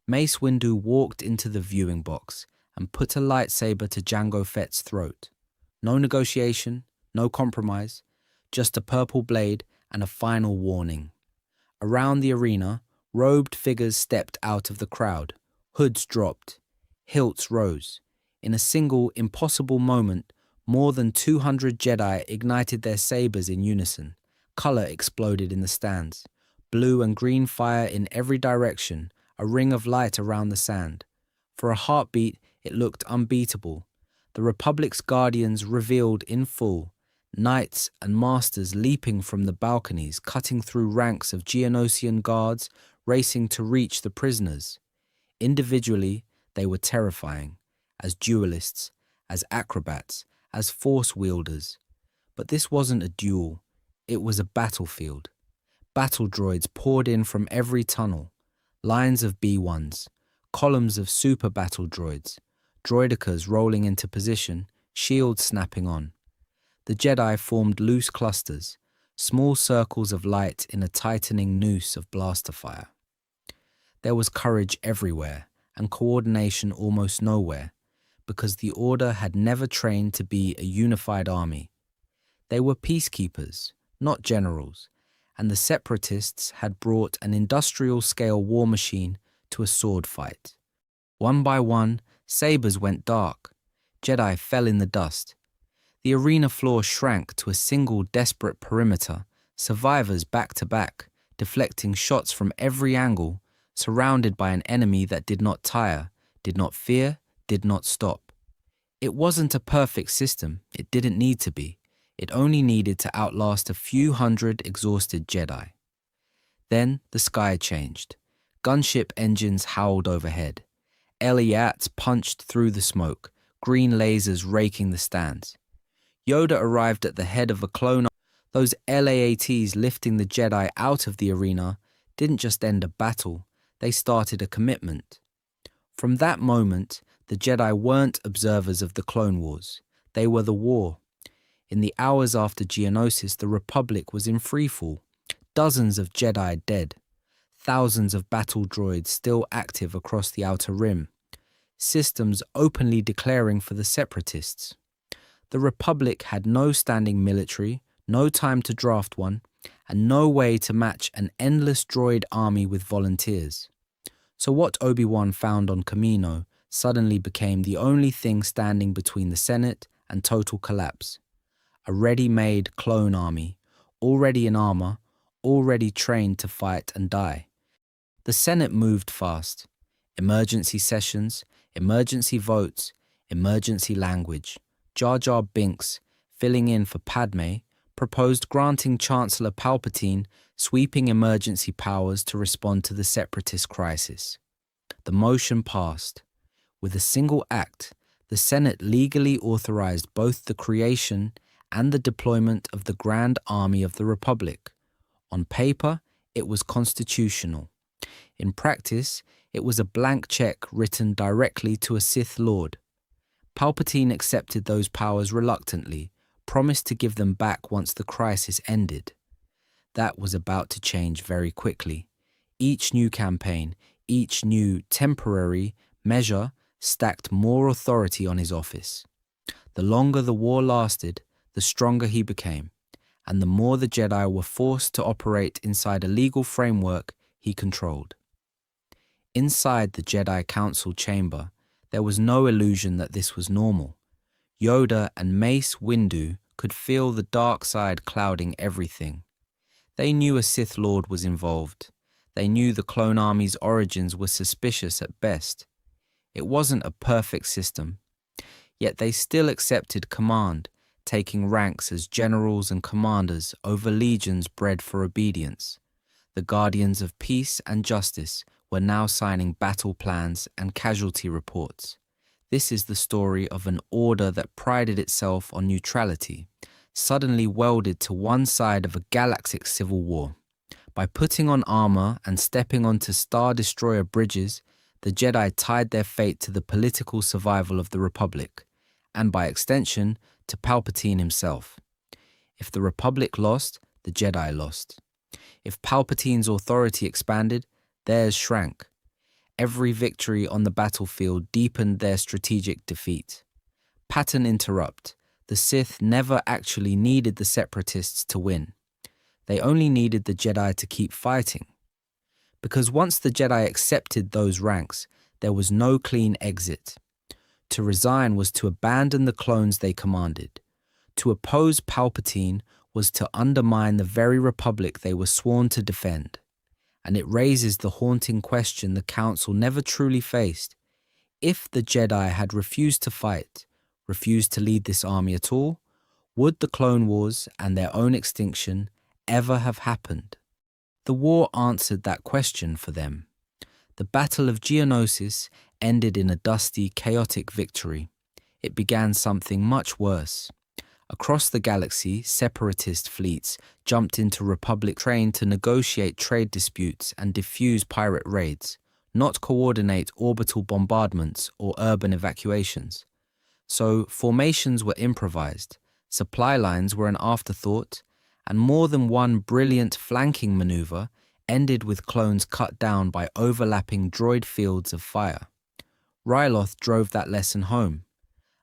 Mace Windu walked into the viewing box and put a lightsaber to Jango Fett's throat. No negotiation, no compromise, just a purple blade and a final warning. Around the arena, robed figures stepped out of the crowd. Hoods dropped. Hilts rose. In a single, impossible moment, more than 200 Jedi ignited their sabers in unison. Color exploded in the stands. Blue and green fire in every direction, a ring of light around the sand. For a heartbeat, it looked unbeatable. The Republic's guardians revealed in full, knights and masters leaping from the balconies, cutting through ranks of Geonosian guards, racing to reach the prisoners. Individually, they were terrifying, as duelists, as acrobats, as force wielders. But this wasn't a duel, it was a battlefield. Battle droids poured in from every tunnel, lines of B-1s, columns of super battle droids, droidicas rolling into position, shields snapping on. The Jedi formed loose clusters, small circles of light in a tightening noose of blaster fire. There was courage everywhere and coordination almost nowhere, because the Order had never trained to be a unified army. They were peacekeepers, not generals, and the separatists had brought an industrial-scale war machine to a sword fight. One by one, sabers went dark. Jedi fell in the dust. The arena floor shrank to a single desperate perimeter, survivors back to back, deflecting shots from every angle, surrounded by an enemy that did not tire, did not fear, did not stop. It wasn't a perfect system, it didn't need to be. It only needed to outlast a few hundred exhausted Jedi. Then the sky changed. Gunship engines howled overhead. Eliats punched through the smoke, green lasers raking the stands. Yoda arrived at the head of a clone. Those LAATs lifting the Jedi out of the arena didn't just end a battle, they started a commitment. From that moment, the Jedi weren't observers of the Clone Wars. They were the war. In the hours after Geonosis, the Republic was in freefall. Dozens of Jedi dead. Thousands of battle droids still active across the Outer Rim. Systems openly declaring for the Separatists. The Republic had no standing military, no time to draft one, and no way to match an endless droid army with volunteers. So what Obi-Wan found on Kamino suddenly became the only thing standing between the Senate and total collapse. A ready-made clone army, already in armor, already trained to fight and die. The Senate moved fast. Emergency sessions, emergency votes, emergency language. Jar Jar Binks, filling in for Padmé, proposed granting Chancellor Palpatine sweeping emergency powers to respond to the separatist crisis. The motion passed. With a single act, the Senate legally authorized both the creation and the deployment of the Grand Army of the Republic. On paper, it was constitutional. In practice, it was a blank check written directly to a Sith Lord. Palpatine accepted those powers reluctantly, promised to give them back once the crisis ended. That was about to change very quickly. Each new campaign, each new temporary measure stacked more authority on his office. The longer the war lasted, the stronger he became, and the more the Jedi were forced to operate inside a legal framework he controlled. Inside the Jedi Council chamber, there was no illusion that this was normal. Yoda and Mace Windu could feel the dark side clouding everything. They knew a Sith Lord was involved. They knew the clone army's origins were suspicious at best. It wasn't a perfect system. Yet they still accepted command, taking ranks as generals and commanders over legions bred for obedience. The guardians of peace and justice were now signing battle plans and casualty reports. This is the story of an order that prided itself on neutrality, suddenly welded to one side of a galactic civil war. By putting on armor and stepping onto Star Destroyer bridges, the Jedi tied their fate to the political survival of the Republic, and by extension, to Palpatine himself. If the Republic lost, the Jedi lost. If Palpatine's authority expanded, theirs shrank. Every victory on the battlefield deepened their strategic defeat. Pattern interrupt. The Sith never actually needed the Separatists to win. They only needed the Jedi to keep fighting. Because once the Jedi accepted those ranks, there was no clean exit. To resign was to abandon the clones they commanded. To oppose Palpatine was to undermine the very Republic they were sworn to defend. And it raises the haunting question the Council never truly faced. If the Jedi had refused to fight, refused to lead this army at all, would the Clone Wars and their own extinction ever have happened? The war answered that question for them. The Battle of Geonosis ended in a dusty, chaotic victory. It began something much worse. Across the galaxy, separatist fleets jumped into Republic train to negotiate trade disputes and defuse pirate raids, not coordinate orbital bombardments or urban evacuations. So formations were improvised, supply lines were an afterthought, and more than one brilliant flanking maneuver ended with clones cut down by overlapping droid fields of fire. Ryloth drove that lesson home.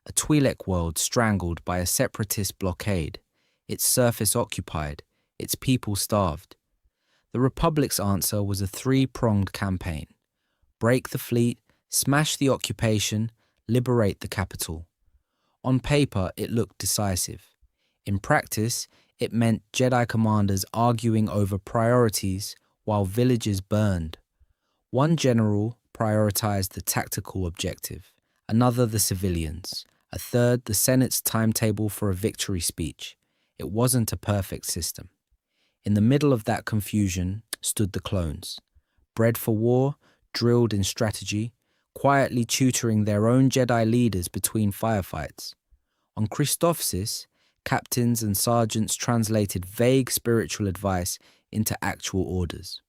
A Twi'lek world strangled by a separatist blockade, its surface occupied, its people starved. The Republic's answer was a three-pronged campaign. Break the fleet, smash the occupation, liberate the capital. On paper, it looked decisive. In practice, it meant Jedi commanders arguing over priorities while villages burned. One general prioritized the tactical objective, another the civilians, a third the Senate's timetable for a victory speech. It wasn't a perfect system. In the middle of that confusion stood the clones, bred for war, drilled in strategy, quietly tutoring their own Jedi leaders between firefights. On Christophsis, captains and sergeants translated vague spiritual advice into actual orders.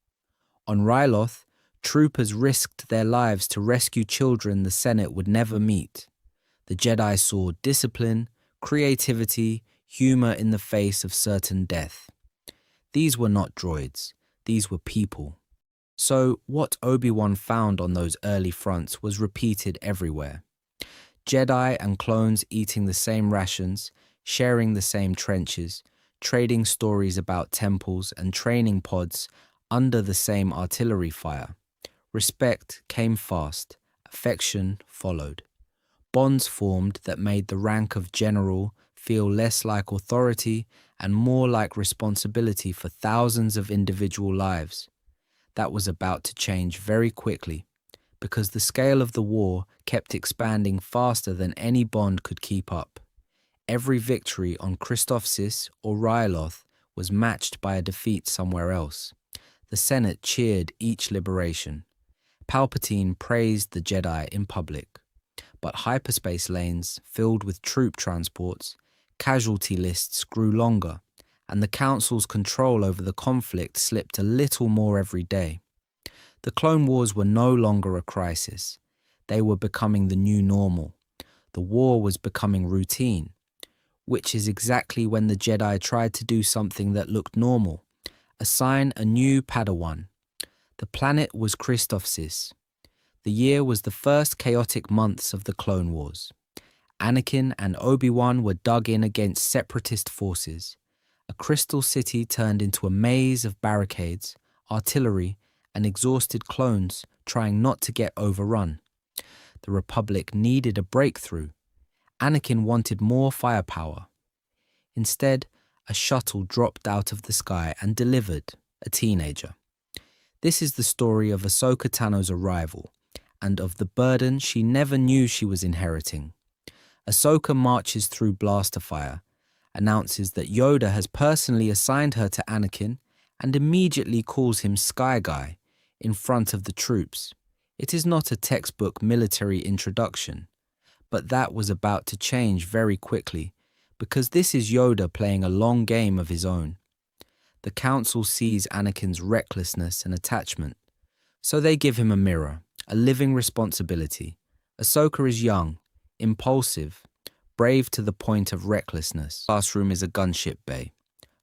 On Ryloth, troopers risked their lives to rescue children the Senate would never meet. The Jedi saw discipline, creativity, humor in the face of certain death. These were not droids, these were people. So what Obi-Wan found on those early fronts was repeated everywhere. Jedi and clones eating the same rations, sharing the same trenches, trading stories about temples and training pods under the same artillery fire. Respect came fast, affection followed. Bonds formed that made the rank of general feel less like authority and more like responsibility for thousands of individual lives. That was about to change very quickly, because the scale of the war kept expanding faster than any bond could keep up. Every victory on Christophsis or Ryloth was matched by a defeat somewhere else. The Senate cheered each liberation. Palpatine praised the Jedi in public. But hyperspace lanes filled with troop transports, casualty lists grew longer, and the Council's control over the conflict slipped a little more every day. The Clone Wars were no longer a crisis. They were becoming the new normal. The war was becoming routine, which is exactly when the Jedi tried to do something that looked normal, assign a new Padawan. The planet was Christophsis. The year was the first chaotic months of the Clone Wars. Anakin and Obi-Wan were dug in against separatist forces. A crystal city turned into a maze of barricades, artillery, and exhausted clones trying not to get overrun. The Republic needed a breakthrough. Anakin wanted more firepower. Instead, a shuttle dropped out of the sky and delivered a teenager. This is the story of Ahsoka Tano's arrival and of the burden she never knew she was inheriting. Ahsoka marches through blaster fire, announces that Yoda has personally assigned her to Anakin, and immediately calls him Sky Guy in front of the troops. It is not a textbook military introduction, but that was about to change very quickly, because this is Yoda playing a long game of his own. The Council sees Anakin's recklessness and attachment, so they give him a mirror, a living responsibility. Ahsoka is young, impulsive, brave to the point of recklessness. Her classroom is a gunship bay.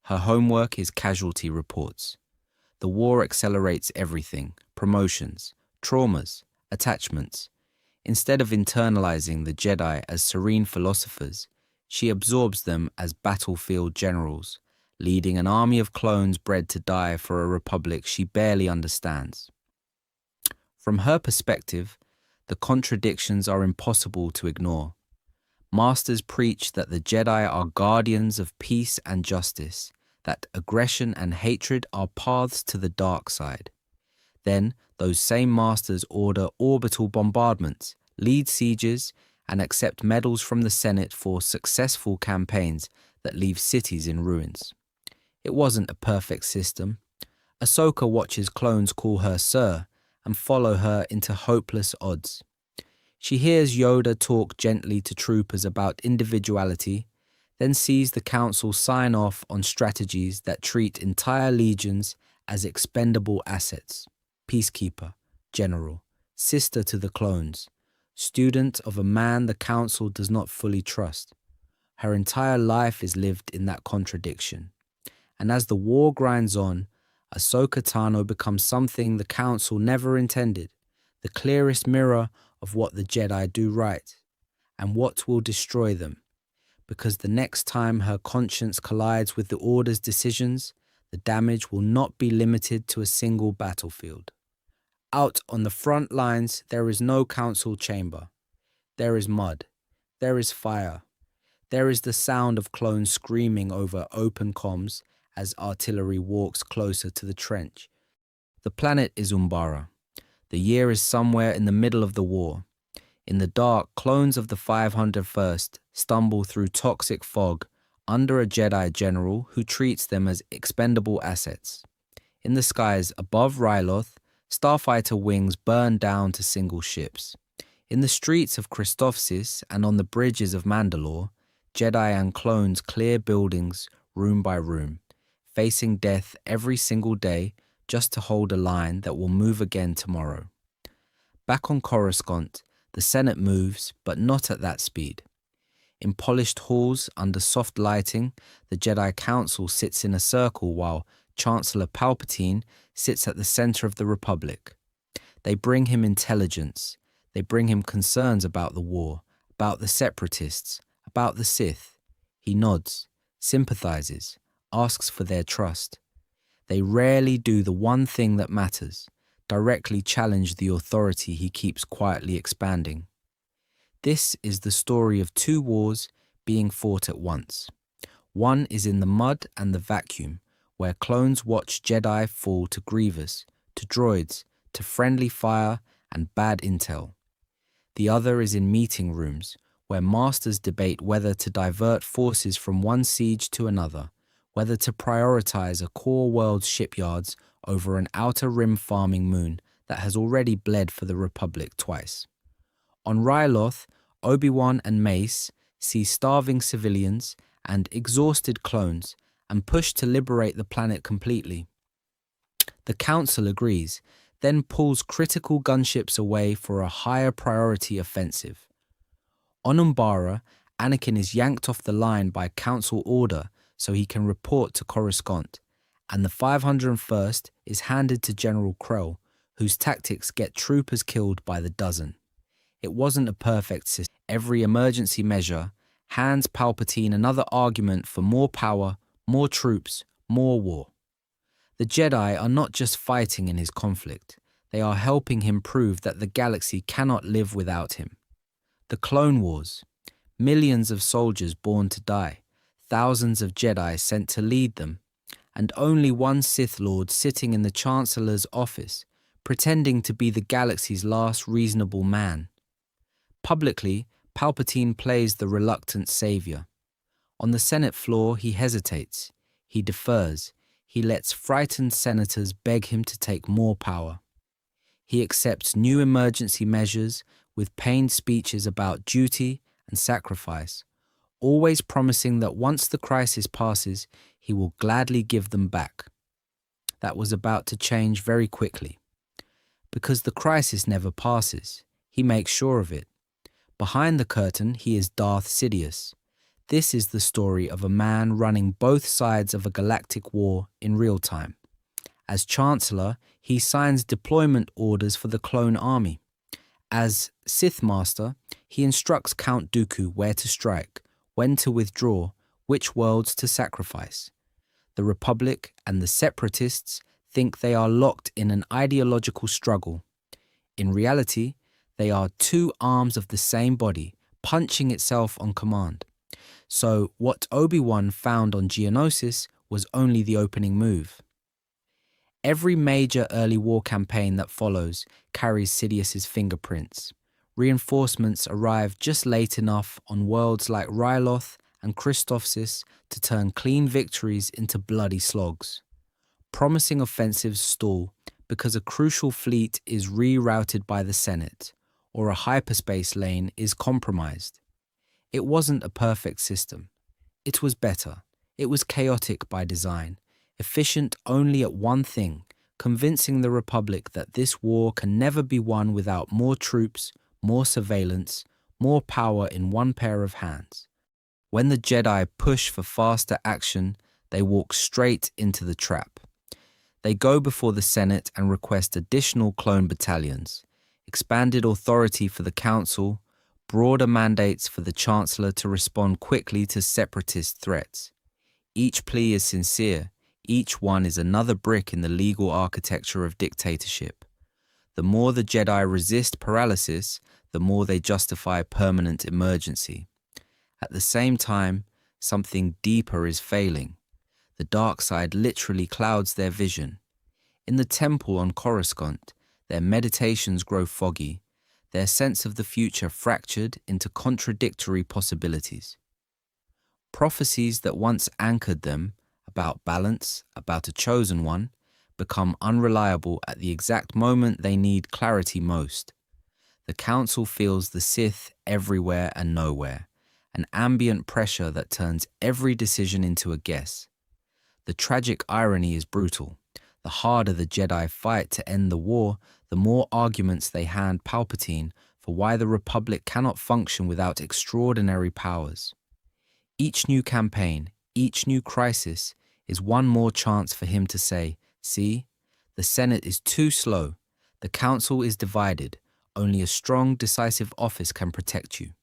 Her homework is casualty reports. The war accelerates everything: promotions, traumas, attachments. Instead of internalizing the Jedi as serene philosophers, she absorbs them as battlefield generals, leading an army of clones bred to die for a republic she barely understands. From her perspective, the contradictions are impossible to ignore. Masters preach that the Jedi are guardians of peace and justice, that aggression and hatred are paths to the dark side. Then, those same masters order orbital bombardments, lead sieges, and accept medals from the Senate for successful campaigns that leave cities in ruins. It wasn't a perfect system. Ahsoka watches clones call her Sir and follow her into hopeless odds. She hears Yoda talk gently to troopers about individuality, then sees the Council sign off on strategies that treat entire legions as expendable assets. Peacekeeper, general, sister to the clones, student of a man the Council does not fully trust. Her entire life is lived in that contradiction. And as the war grinds on, Ahsoka Tano becomes something the Council never intended, the clearest mirror of what the Jedi do right, and what will destroy them. Because the next time her conscience collides with the Order's decisions, the damage will not be limited to a single battlefield. Out on the front lines, there is no Council chamber. There is mud. There is fire. There is the sound of clones screaming over open comms as artillery walks closer to the trench. The planet is Umbara. The year is somewhere in the middle of the war. In the dark, clones of the 501st stumble through toxic fog under a Jedi general who treats them as expendable assets. In the skies above Ryloth, starfighter wings burn down to single ships. In the streets of Christophsis and on the bridges of Mandalore, Jedi and clones clear buildings room by room, facing death every single day just to hold a line that will move again tomorrow. Back on Coruscant, the Senate moves, but not at that speed. In polished halls under soft lighting, the Jedi Council sits in a circle while Chancellor Palpatine sits at the center of the Republic. They bring him intelligence. They bring him concerns about the war, about the separatists, about the Sith. He nods, sympathizes, asks for their trust. They rarely do the one thing that matters, directly challenge the authority he keeps quietly expanding. This is the story of two wars being fought at once. One is in the mud and the vacuum, where clones watch Jedi fall to Grievous, to droids, to friendly fire and bad intel. The other is in meeting rooms, where masters debate whether to divert forces from one siege to another, whether to prioritize a core world's shipyards over an outer rim farming moon that has already bled for the Republic twice. On Ryloth, Obi-Wan and Mace see starving civilians and exhausted clones and push to liberate the planet completely. The Council agrees, then pulls critical gunships away for a higher priority offensive. On Umbara, Anakin is yanked off the line by Council order so he can report to Coruscant, and the 501st is handed to General Krell, whose tactics get troopers killed by the dozen. It wasn't a perfect system. Every emergency measure hands Palpatine another argument for more power, more troops, more war. The Jedi are not just fighting in his conflict, they are helping him prove that the galaxy cannot live without him. The Clone Wars. millions of soldiers born to die, thousands of Jedi sent to lead them, and only one Sith Lord sitting in the Chancellor's office, pretending to be the galaxy's last reasonable man. Publicly, Palpatine plays the reluctant savior. On the Senate floor, he hesitates, he defers, he lets frightened senators beg him to take more power. He accepts new emergency measures with pained speeches about duty and sacrifice, always promising that once the crisis passes, he will gladly give them back. That was about to change very quickly. Because the crisis never passes, he makes sure of it. Behind the curtain, he is Darth Sidious. This is the story of a man running both sides of a galactic war in real time. As Chancellor, he signs deployment orders for the clone army. As Sith Master, he instructs Count Dooku where to strike, when to withdraw, which worlds to sacrifice. The Republic and the Separatists think they are locked in an ideological struggle. In reality, they are two arms of the same body, punching itself on command. So what Obi-Wan found on Geonosis was only the opening move. Every major early war campaign that follows carries Sidious's fingerprints. Reinforcements arrive just late enough on worlds like Ryloth and Christophsis to turn clean victories into bloody slogs. Promising offensives stall because a crucial fleet is rerouted by the Senate, or a hyperspace lane is compromised. It wasn't a perfect system. It was better. It was chaotic by design, efficient only at one thing, convincing the Republic that this war can never be won without more troops, more surveillance, more power in one pair of hands. When the Jedi push for faster action, they walk straight into the trap. They go before the Senate and request additional clone battalions, expanded authority for the Council, broader mandates for the Chancellor to respond quickly to separatist threats. Each plea is sincere, each one is another brick in the legal architecture of dictatorship. The more the Jedi resist paralysis, the more they justify permanent emergency. At the same time, something deeper is failing. The dark side literally clouds their vision. In the temple on Coruscant, their meditations grow foggy, their sense of the future fractured into contradictory possibilities. Prophecies that once anchored them, about balance, about a chosen one, become unreliable at the exact moment they need clarity most. The Council feels the Sith everywhere and nowhere, an ambient pressure that turns every decision into a guess. The tragic irony is brutal. The harder the Jedi fight to end the war, the more arguments they hand Palpatine for why the Republic cannot function without extraordinary powers. Each new campaign, each new crisis, is one more chance for him to say, "See, the Senate is too slow, the Council is divided, only a strong, decisive office can protect you."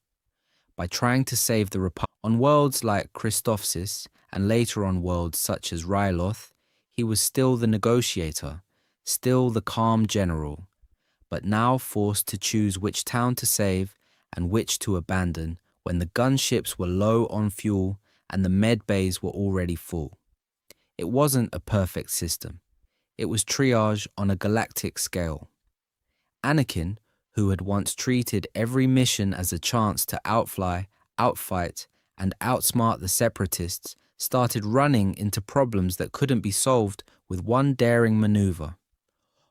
By trying to save the Republic on worlds like Christophsis and later on worlds such as Ryloth, he was still the negotiator, still the calm general, but now forced to choose which town to save and which to abandon when the gunships were low on fuel and the med bays were already full. It wasn't a perfect system. It was triage on a galactic scale. Anakin, who had once treated every mission as a chance to outfly, outfight, and outsmart the Separatists, started running into problems that couldn't be solved with one daring maneuver.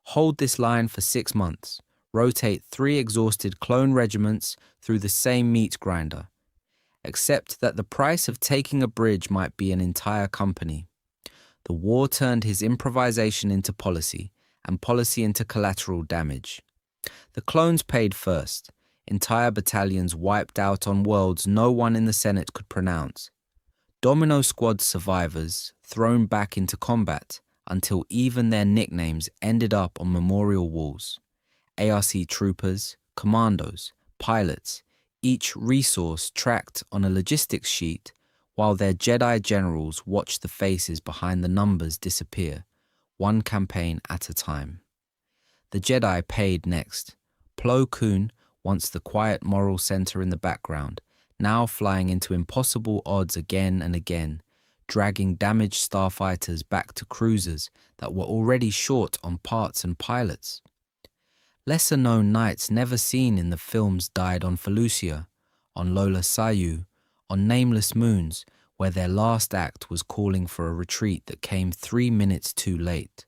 Hold this line for 6 months. Rotate 3 exhausted clone regiments through the same meat grinder. Accept that the price of taking a bridge might be an entire company. The war turned his improvisation into policy, and policy into collateral damage. The clones paid first. Entire battalions wiped out on worlds no one in the Senate could pronounce. Domino Squad survivors thrown back into combat until even their nicknames ended up on memorial walls. ARC troopers, commandos, pilots, each resource tracked on a logistics sheet, while their Jedi generals watched the faces behind the numbers disappear, one campaign at a time. The Jedi paid next. Plo Koon, once the quiet moral center in the background, now flying into impossible odds again and again, dragging damaged starfighters back to cruisers that were already short on parts and pilots. Lesser-known knights never seen in the films died on Felucia, on Lola Sayu, on nameless moons, where their last act was calling for a retreat that came 3 minutes too late.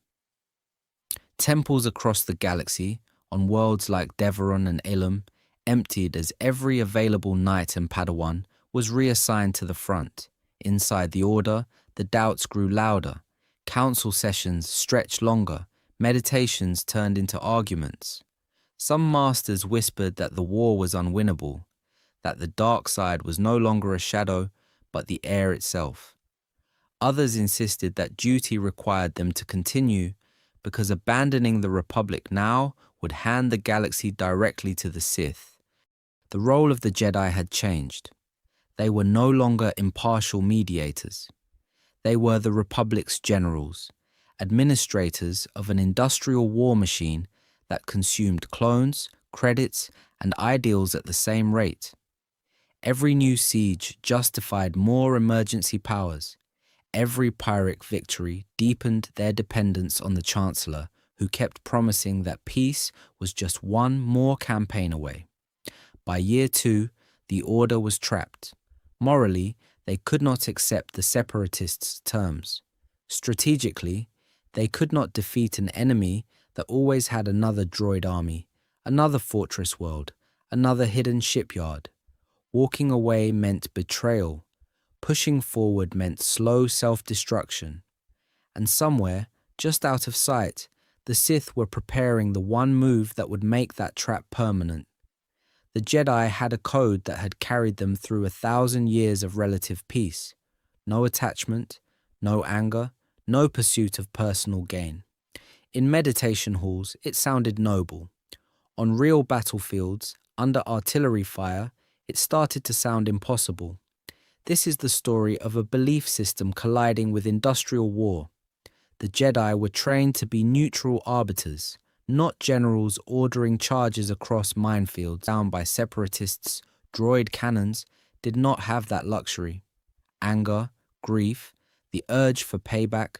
Temples across the galaxy, on worlds like Deveron and Ilum, emptied as every available knight and Padawan was reassigned to the front. Inside the Order, the doubts grew louder. Council sessions stretched longer. Meditations turned into arguments. Some masters whispered that the war was unwinnable, that the dark side was no longer a shadow, but the air itself. Others insisted that duty required them to continue, because abandoning the Republic now would hand the galaxy directly to the Sith. The role of the Jedi had changed. They were no longer impartial mediators. They were the Republic's generals, administrators of an industrial war machine that consumed clones, credits, and ideals at the same rate. Every new siege justified more emergency powers. Every Pyrrhic victory deepened their dependence on the Chancellor, who kept promising that peace was just one more campaign away. By year 2, the Order was trapped. Morally, they could not accept the Separatists' terms. Strategically, they could not defeat an enemy that always had another droid army, another fortress world, another hidden shipyard. Walking away meant betrayal. Pushing forward meant slow self-destruction. And somewhere, just out of sight, the Sith were preparing the one move that would make that trap permanent. The Jedi had a code that had carried them through 1,000 years of relative peace. No attachment, no anger, no pursuit of personal gain. In meditation halls, it sounded noble. On real battlefields, under artillery fire, it started to sound impossible. This is the story of a belief system colliding with industrial war. The Jedi were trained to be neutral arbiters, not generals ordering charges across minefields down by separatists. Droid cannons did not have that luxury. Anger, grief, the urge for payback,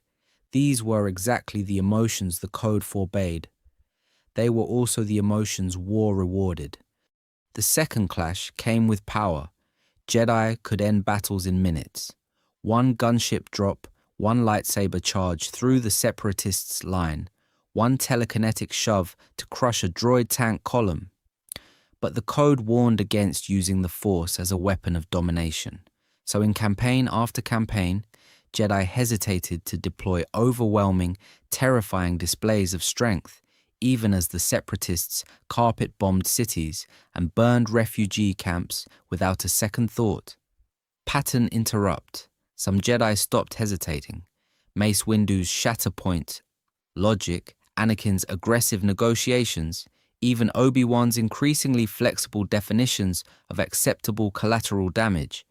these were exactly the emotions the code forbade. They were also the emotions war rewarded. The second clash came with power. Jedi could end battles in minutes. One gunship drop, one lightsaber charge through the separatists' line, one telekinetic shove to crush a droid tank column. But the code warned against using the Force as a weapon of domination. So in campaign after campaign, Jedi hesitated to deploy overwhelming, terrifying displays of strength, even as the separatists carpet-bombed cities and burned refugee camps without a second thought. Pattern interrupt. Some Jedi stopped hesitating. Mace Windu's shatterpoint logic, Anakin's aggressive negotiations, even Obi-Wan's increasingly flexible definitions of acceptable collateral damage.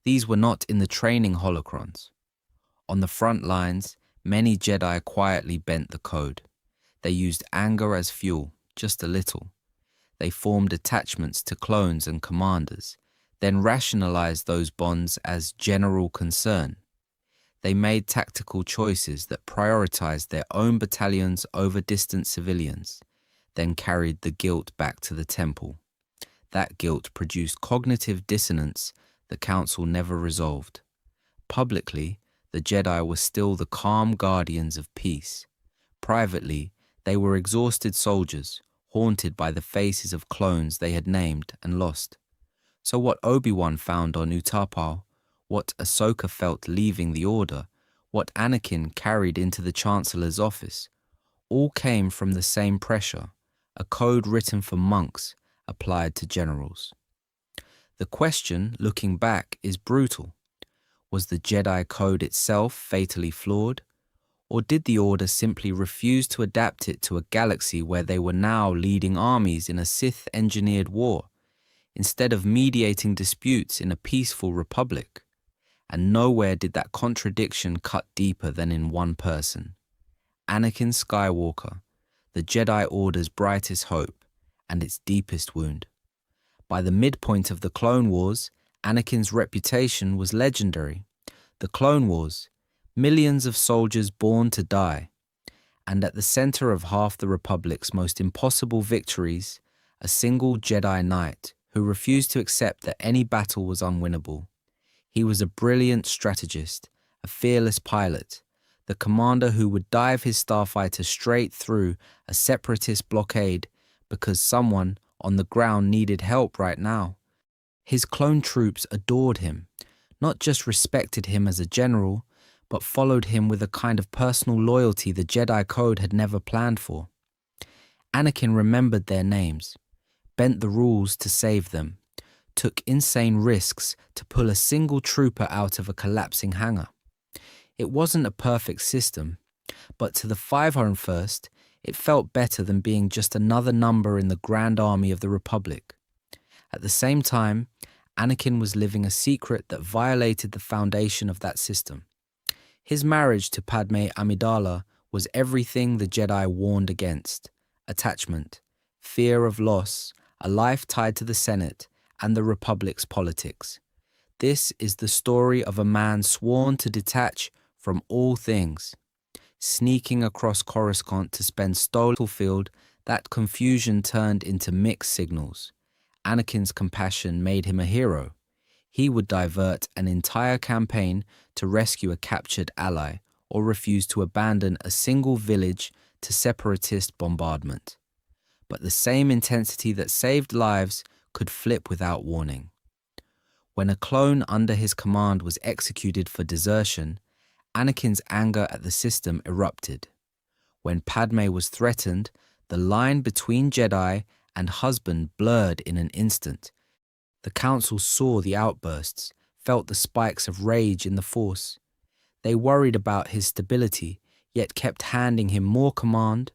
These were not in the training holocrons. On the front lines, many Jedi quietly bent the code. They used anger as fuel, just a little. They formed attachments to clones and commanders, then rationalized those bonds as general concern. They made tactical choices that prioritized their own battalions over distant civilians, then carried the guilt back to the temple. That guilt produced cognitive dissonance the Council never resolved. Publicly, the Jedi were still the calm guardians of peace. Privately, they were exhausted soldiers, haunted by the faces of clones they had named and lost. So what Obi-Wan found on Utapau, what Ahsoka felt leaving the Order, what Anakin carried into the Chancellor's office, all came from the same pressure, a code written for monks applied to generals. The question, looking back, is brutal. Was the Jedi Code itself fatally flawed? Or did the Order simply refuse to adapt it to a galaxy where they were now leading armies in a Sith-engineered war, instead of mediating disputes in a peaceful republic? And nowhere did that contradiction cut deeper than in one person. Anakin Skywalker, the Jedi Order's brightest hope and its deepest wound. By the midpoint of the Clone Wars, Anakin's reputation was legendary. The Clone Wars, millions of soldiers born to die. And at the center of half the Republic's most impossible victories, a single Jedi Knight who refused to accept that any battle was unwinnable. He was a brilliant strategist, a fearless pilot, the commander who would dive his starfighter straight through a separatist blockade because someone on the ground needed help right now. His clone troops adored him, not just respected him as a general, but followed him with a kind of personal loyalty the Jedi Code had never planned for. Anakin remembered their names, bent the rules to save them, took insane risks to pull a single trooper out of a collapsing hangar. It wasn't a perfect system, but to the 501st, it felt better than being just another number in the Grand Army of the Republic. At the same time, Anakin was living a secret that violated the foundation of that system. His marriage to Padmé Amidala was everything the Jedi warned against: attachment, fear of loss, a life tied to the Senate and the Republic's politics. This is the story of a man sworn to detach from all things. Sneaking across Coruscant to spend stolen field, that confusion turned into mixed signals. Anakin's compassion made him a hero. He would divert an entire campaign to rescue a captured ally or refuse to abandon a single village to separatist bombardment. But the same intensity that saved lives could flip without warning. When a clone under his command was executed for desertion, Anakin's anger at the system erupted. When Padmé was threatened, the line between Jedi and husband blurred in an instant. The Council saw the outbursts, felt the spikes of rage in the Force. They worried about his stability, yet kept handing him more command,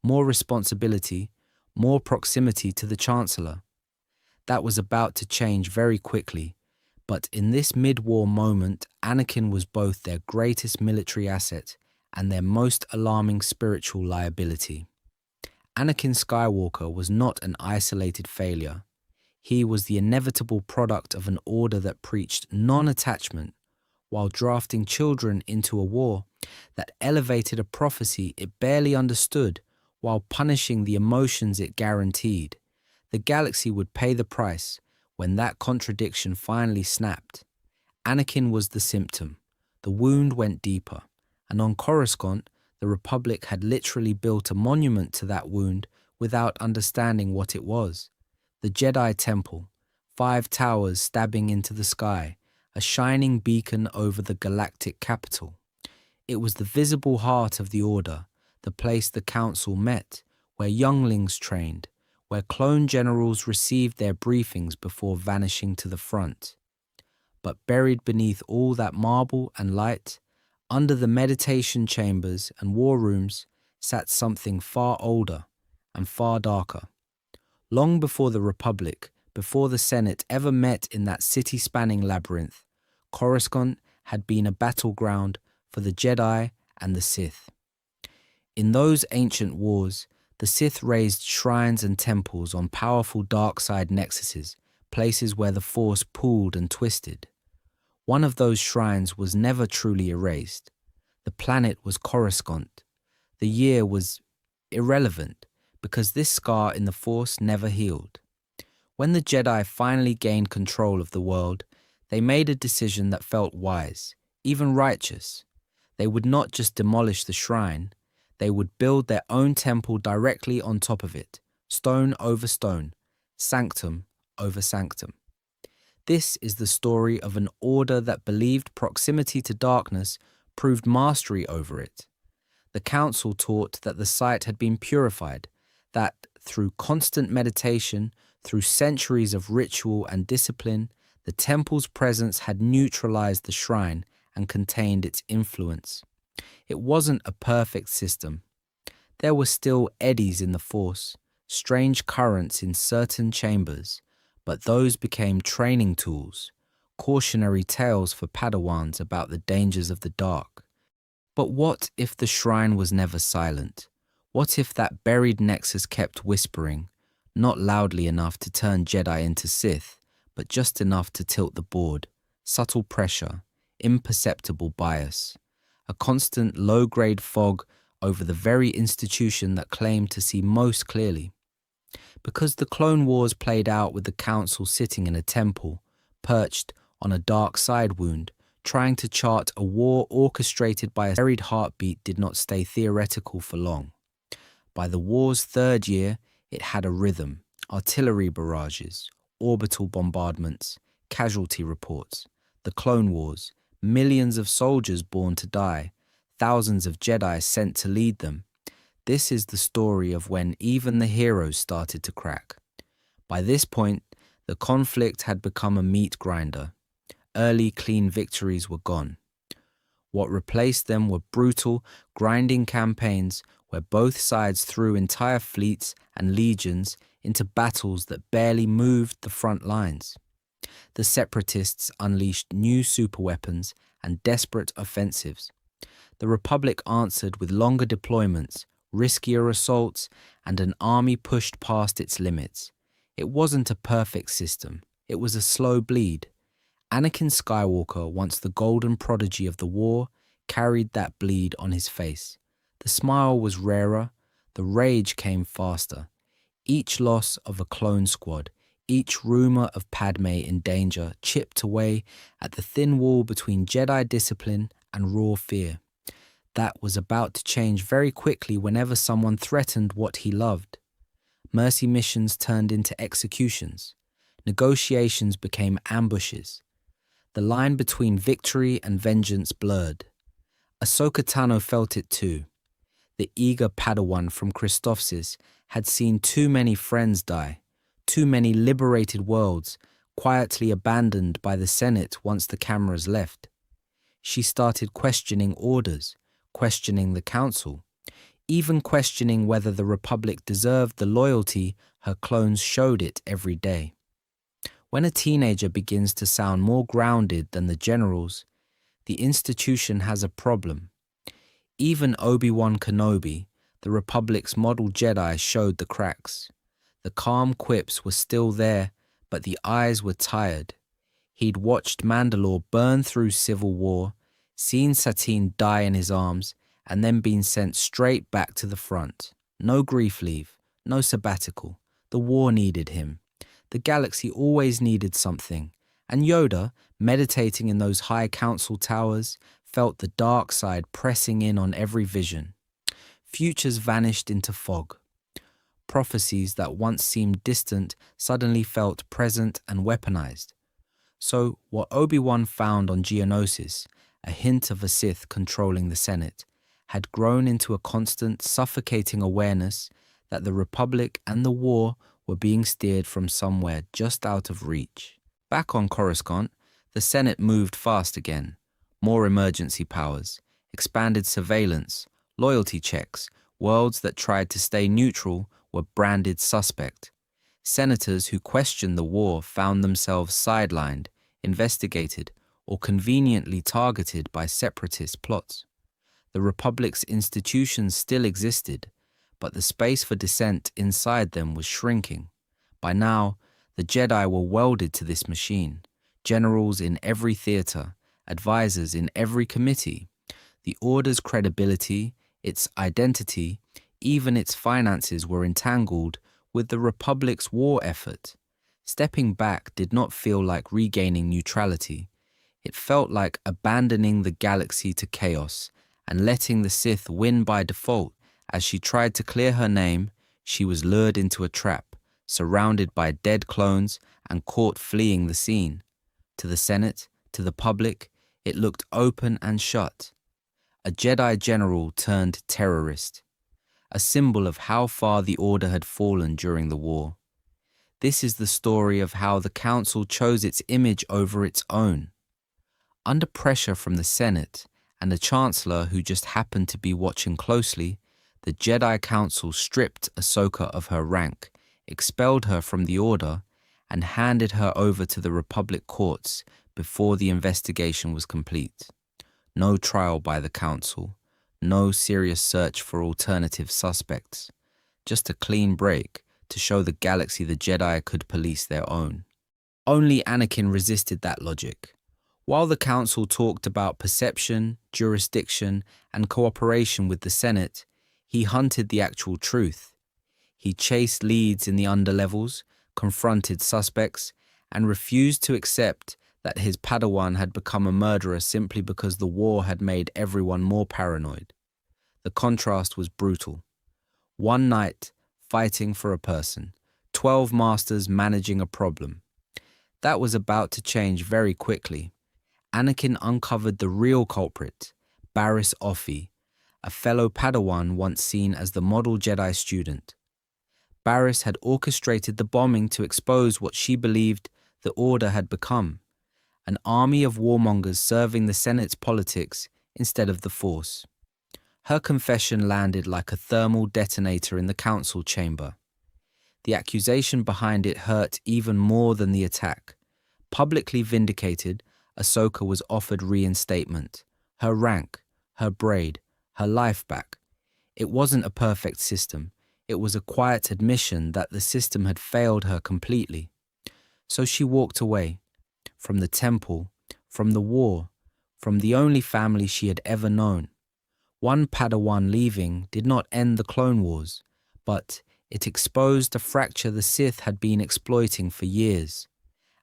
more responsibility, more proximity to the Chancellor. That was about to change very quickly, but in this mid-war moment, Anakin was both their greatest military asset and their most alarming spiritual liability. Anakin Skywalker was not an isolated failure. He was the inevitable product of an order that preached non-attachment while drafting children into a war that elevated a prophecy it barely understood while punishing the emotions it guaranteed. The galaxy would pay the price when that contradiction finally snapped. Anakin was the symptom. The wound went deeper, and on Coruscant, the Republic had literally built a monument to that wound without understanding what it was. The Jedi Temple, 5 towers stabbing into the sky, a shining beacon over the galactic capital. It was the visible heart of the Order, the place the Council met, where younglings trained, where clone generals received their briefings before vanishing to the front. But buried beneath all that marble and light, under the meditation chambers and war rooms, sat something far older and far darker. Long before the Republic, before the Senate ever met in that city-spanning labyrinth, Coruscant had been a battleground for the Jedi and the Sith. In those ancient wars, the Sith raised shrines and temples on powerful dark side nexuses, places where the Force pulled and twisted. One of those shrines was never truly erased. The planet was Coruscant. The year was irrelevant, because this scar in the Force never healed. When the Jedi finally gained control of the world, they made a decision that felt wise, even righteous. They would not just demolish the shrine, they would build their own temple directly on top of it, stone over stone, sanctum over sanctum. This is the story of an order that believed proximity to darkness proved mastery over it. The Council taught that the site had been purified, that through constant meditation, through centuries of ritual and discipline, the temple's presence had neutralized the shrine and contained its influence. It wasn't a perfect system. There were still eddies in the Force, strange currents in certain chambers, but those became training tools, cautionary tales for Padawans about the dangers of the dark. But what if the shrine was never silent? What if that buried nexus kept whispering, not loudly enough to turn Jedi into Sith, but just enough to tilt the board. Subtle pressure, imperceptible bias, a constant low-grade fog over the very institution that claimed to see most clearly. Because the Clone Wars played out with the Council sitting in a temple, perched on a dark side wound, trying to chart a war orchestrated by a buried heartbeat did not stay theoretical for long. By the war's third year, it had a rhythm: artillery barrages, orbital bombardments, casualty reports, the Clone Wars, millions of soldiers born to die, thousands of Jedi sent to lead them. This is the story of when even the heroes started to crack. By this point, the conflict had become a meat grinder. Early clean victories were gone. What replaced them were brutal, grinding campaigns where both sides threw entire fleets and legions into battles that barely moved the front lines. The Separatists unleashed new superweapons and desperate offensives. The Republic answered with longer deployments, riskier assaults, and an army pushed past its limits. It wasn't a perfect system. It was a slow bleed. Anakin Skywalker, once the golden prodigy of the war, carried that bleed on his face. The smile was rarer, the rage came faster. Each loss of a clone squad, each rumor of Padmé in danger chipped away at the thin wall between Jedi discipline and raw fear. That was about to change very quickly whenever someone threatened what he loved. Mercy missions turned into executions. Negotiations became ambushes. The line between victory and vengeance blurred. Ahsoka Tano felt it too. The eager Padawan from Christophsis had seen too many friends die, too many liberated worlds quietly abandoned by the Senate once the cameras left. She started questioning orders, questioning the Council, even questioning whether the Republic deserved the loyalty her clones showed it every day. When a teenager begins to sound more grounded than the generals, the institution has a problem. Even Obi-Wan Kenobi, the Republic's model Jedi, showed the cracks. The calm quips were still there, but the eyes were tired. He'd watched Mandalore burn through civil war, seen Satine die in his arms, and then been sent straight back to the front. No grief leave, no sabbatical. The war needed him. The galaxy always needed something, and Yoda, meditating in those high council towers, felt the dark side pressing in on every vision. Futures vanished into fog. Prophecies that once seemed distant suddenly felt present and weaponized. So what Obi-Wan found on Geonosis, a hint of a Sith controlling the Senate, had grown into a constant, suffocating awareness that the Republic and the war were being steered from somewhere just out of reach. Back on Coruscant, the Senate moved fast again. More emergency powers, expanded surveillance, loyalty checks, worlds that tried to stay neutral were branded suspect. Senators who questioned the war found themselves sidelined, investigated, or conveniently targeted by separatist plots. The Republic's institutions still existed, but the space for dissent inside them was shrinking. By now, the Jedi were welded to this machine, generals in every theater, advisors in every committee. The Order's credibility, its identity, even its finances were entangled with the Republic's war effort. Stepping back did not feel like regaining neutrality. It felt like abandoning the galaxy to chaos and letting the Sith win by default. As she tried to clear her name, she was lured into a trap, surrounded by dead clones and caught fleeing the scene. To the Senate, to the public, it looked open and shut. A Jedi general turned terrorist, a symbol of how far the Order had fallen during the war. This is the story of how the Council chose its image over its own. Under pressure from the Senate and a Chancellor who just happened to be watching closely, the Jedi Council stripped Ahsoka of her rank, expelled her from the Order, and handed her over to the Republic courts before the investigation was complete. No trial by the Council, no serious search for alternative suspects, just a clean break to show the galaxy the Jedi could police their own. Only Anakin resisted that logic. While the council talked about perception, jurisdiction, and cooperation with the Senate, he hunted the actual truth. He chased leads in the underlevels, confronted suspects, and refused to accept that his Padawan had become a murderer simply because the war had made everyone more paranoid. The contrast was brutal. One knight fighting for a person, 12 masters managing a problem. That was about to change very quickly. Anakin uncovered the real culprit, Barriss Offee, a fellow Padawan once seen as the model Jedi student. Barriss had orchestrated the bombing to expose what she believed the Order had become, an army of warmongers serving the Senate's politics instead of the Force. Her confession landed like a thermal detonator in the council chamber. The accusation behind it hurt even more than the attack. Publicly vindicated, Ahsoka was offered reinstatement, her rank, her braid, her life back. It wasn't a perfect system. It was a quiet admission that the system had failed her completely. So she walked away, from the temple, from the war, from the only family she had ever known. One Padawan leaving did not end the Clone Wars, but it exposed a fracture the Sith had been exploiting for years.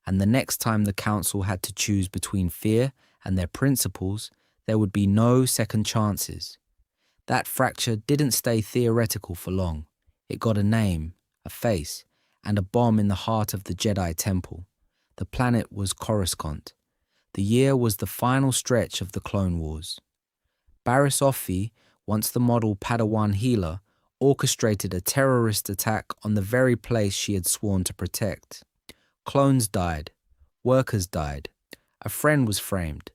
And the next time the Council had to choose between fear and their principles, there would be no second chances. That fracture didn't stay theoretical for long. It got a name, a face, and a bomb in the heart of the Jedi Temple. The planet was Coruscant. The year was the final stretch of the Clone Wars. Barriss Offee, once the model Padawan healer, orchestrated a terrorist attack on the very place she had sworn to protect. Clones died. Workers died. A friend was framed.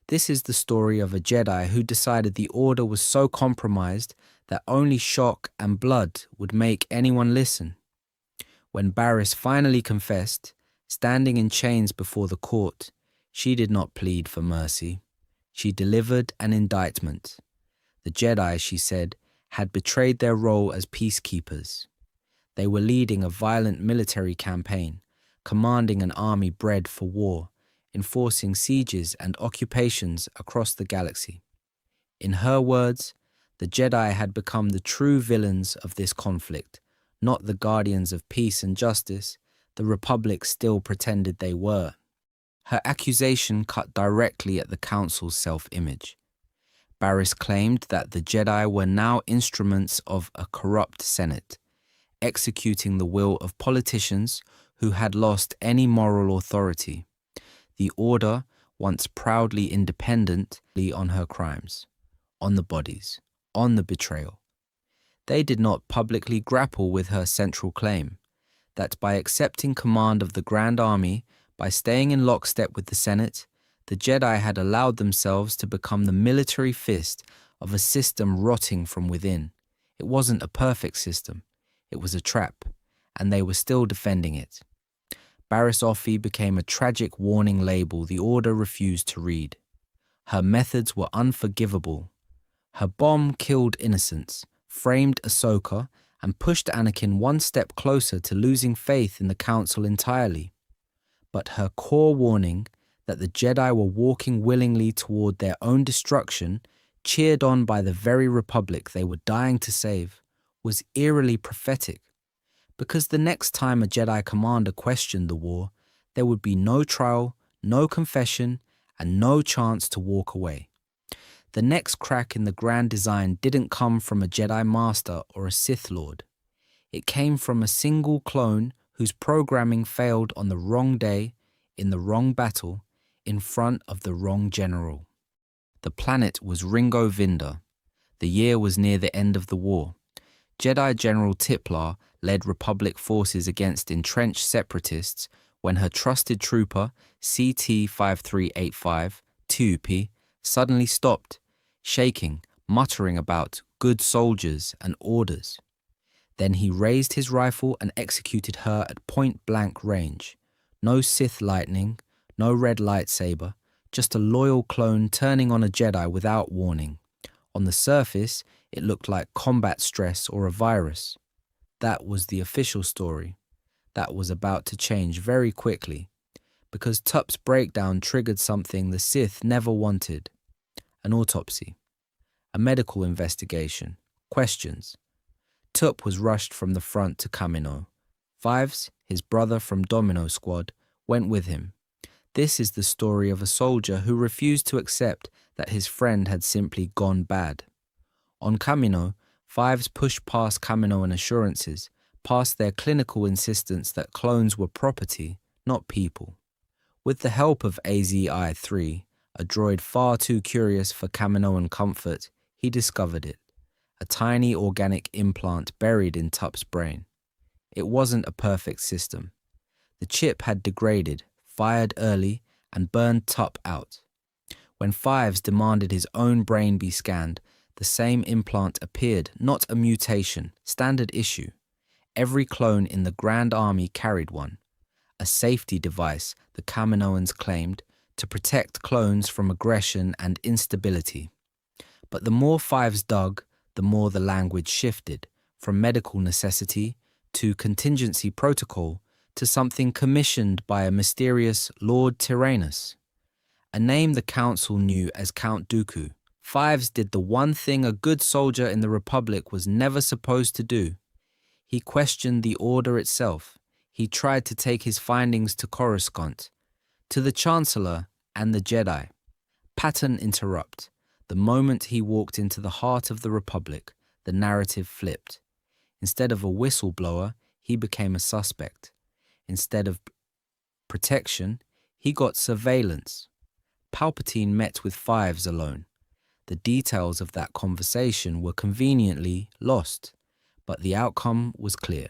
This is the story of a Jedi who decided the Order was so compromised that only shock and blood would make anyone listen. When Barriss finally confessed, standing in chains before the court, she did not plead for mercy. She delivered an indictment. The Jedi, she said, had betrayed their role as peacekeepers. They were leading a violent military campaign, commanding an army bred for war, enforcing sieges and occupations across the galaxy. In her words, the Jedi had become the true villains of this conflict, not the guardians of peace and justice the Republic still pretended they were. Her accusation cut directly at the Council's self-image. Barriss claimed that the Jedi were now instruments of a corrupt Senate, executing the will of politicians who had lost any moral authority. The Order, once proudly independent, on her crimes, on the bodies, on the betrayal. They did not publicly grapple with her central claim, that by accepting command of the Grand Army, by staying in lockstep with the Senate, the Jedi had allowed themselves to become the military fist of a system rotting from within. It wasn't a perfect system. It was a trap, and they were still defending it. Barriss Offee became a tragic warning label the Order refused to read. Her methods were unforgivable. Her bomb killed innocents, framed Ahsoka, and pushed Anakin one step closer to losing faith in the Council entirely. But her core warning that the Jedi were walking willingly toward their own destruction, cheered on by the very Republic they were dying to save, was eerily prophetic. Because the next time a Jedi commander questioned the war, there would be no trial, no confession, and no chance to walk away. The next crack in the grand design didn't come from a Jedi Master or a Sith Lord. It came from a single clone whose programming failed on the wrong day, in the wrong battle, in front of the wrong general. The planet was Ringo Vinda. The year was near the end of the war. Jedi General Tiplar led Republic forces against entrenched separatists when her trusted trooper, CT-5385, Tupi, suddenly stopped, shaking, muttering about good soldiers and orders. Then he raised his rifle and executed her at point-blank range. No Sith lightning, no red lightsaber, just a loyal clone turning on a Jedi without warning. On the surface, it looked like combat stress or a virus. That was the official story. That was about to change very quickly. because Tup's breakdown triggered something the Sith never wanted: an autopsy, a medical investigation, questions. Tup was rushed from the front to Kamino. Fives, his brother from Domino Squad, went with him. This is the story of a soldier who refused to accept that his friend had simply gone bad. On Kamino, Fives pushed past Kaminoan assurances, past their clinical insistence that clones were property, not people. With the help of AZI-3, a droid far too curious for Kaminoan comfort, he discovered it, a tiny organic implant buried in Tup's brain. It wasn't a perfect system. The chip had degraded, fired early, and burned Tup out. When Fives demanded his own brain be scanned, the same implant appeared, not a mutation, standard issue. Every clone in the Grand Army carried one. A safety device, the Kaminoans claimed, to protect clones from aggression and instability. But the more Fives dug, the more the language shifted, from medical necessity to contingency protocol to something commissioned by a mysterious Lord Tyranus, a name the Council knew as Count Dooku. Fives did the one thing a good soldier in the Republic was never supposed to do. He questioned the Order itself. He tried to take his findings to Coruscant, to the Chancellor and the Jedi. Pattern interrupt. The moment he walked into the heart of the Republic, the narrative flipped. Instead of a whistleblower, he became a suspect. Instead of protection, he got surveillance. Palpatine met with Fives alone. The details of that conversation were conveniently lost, but the outcome was clear.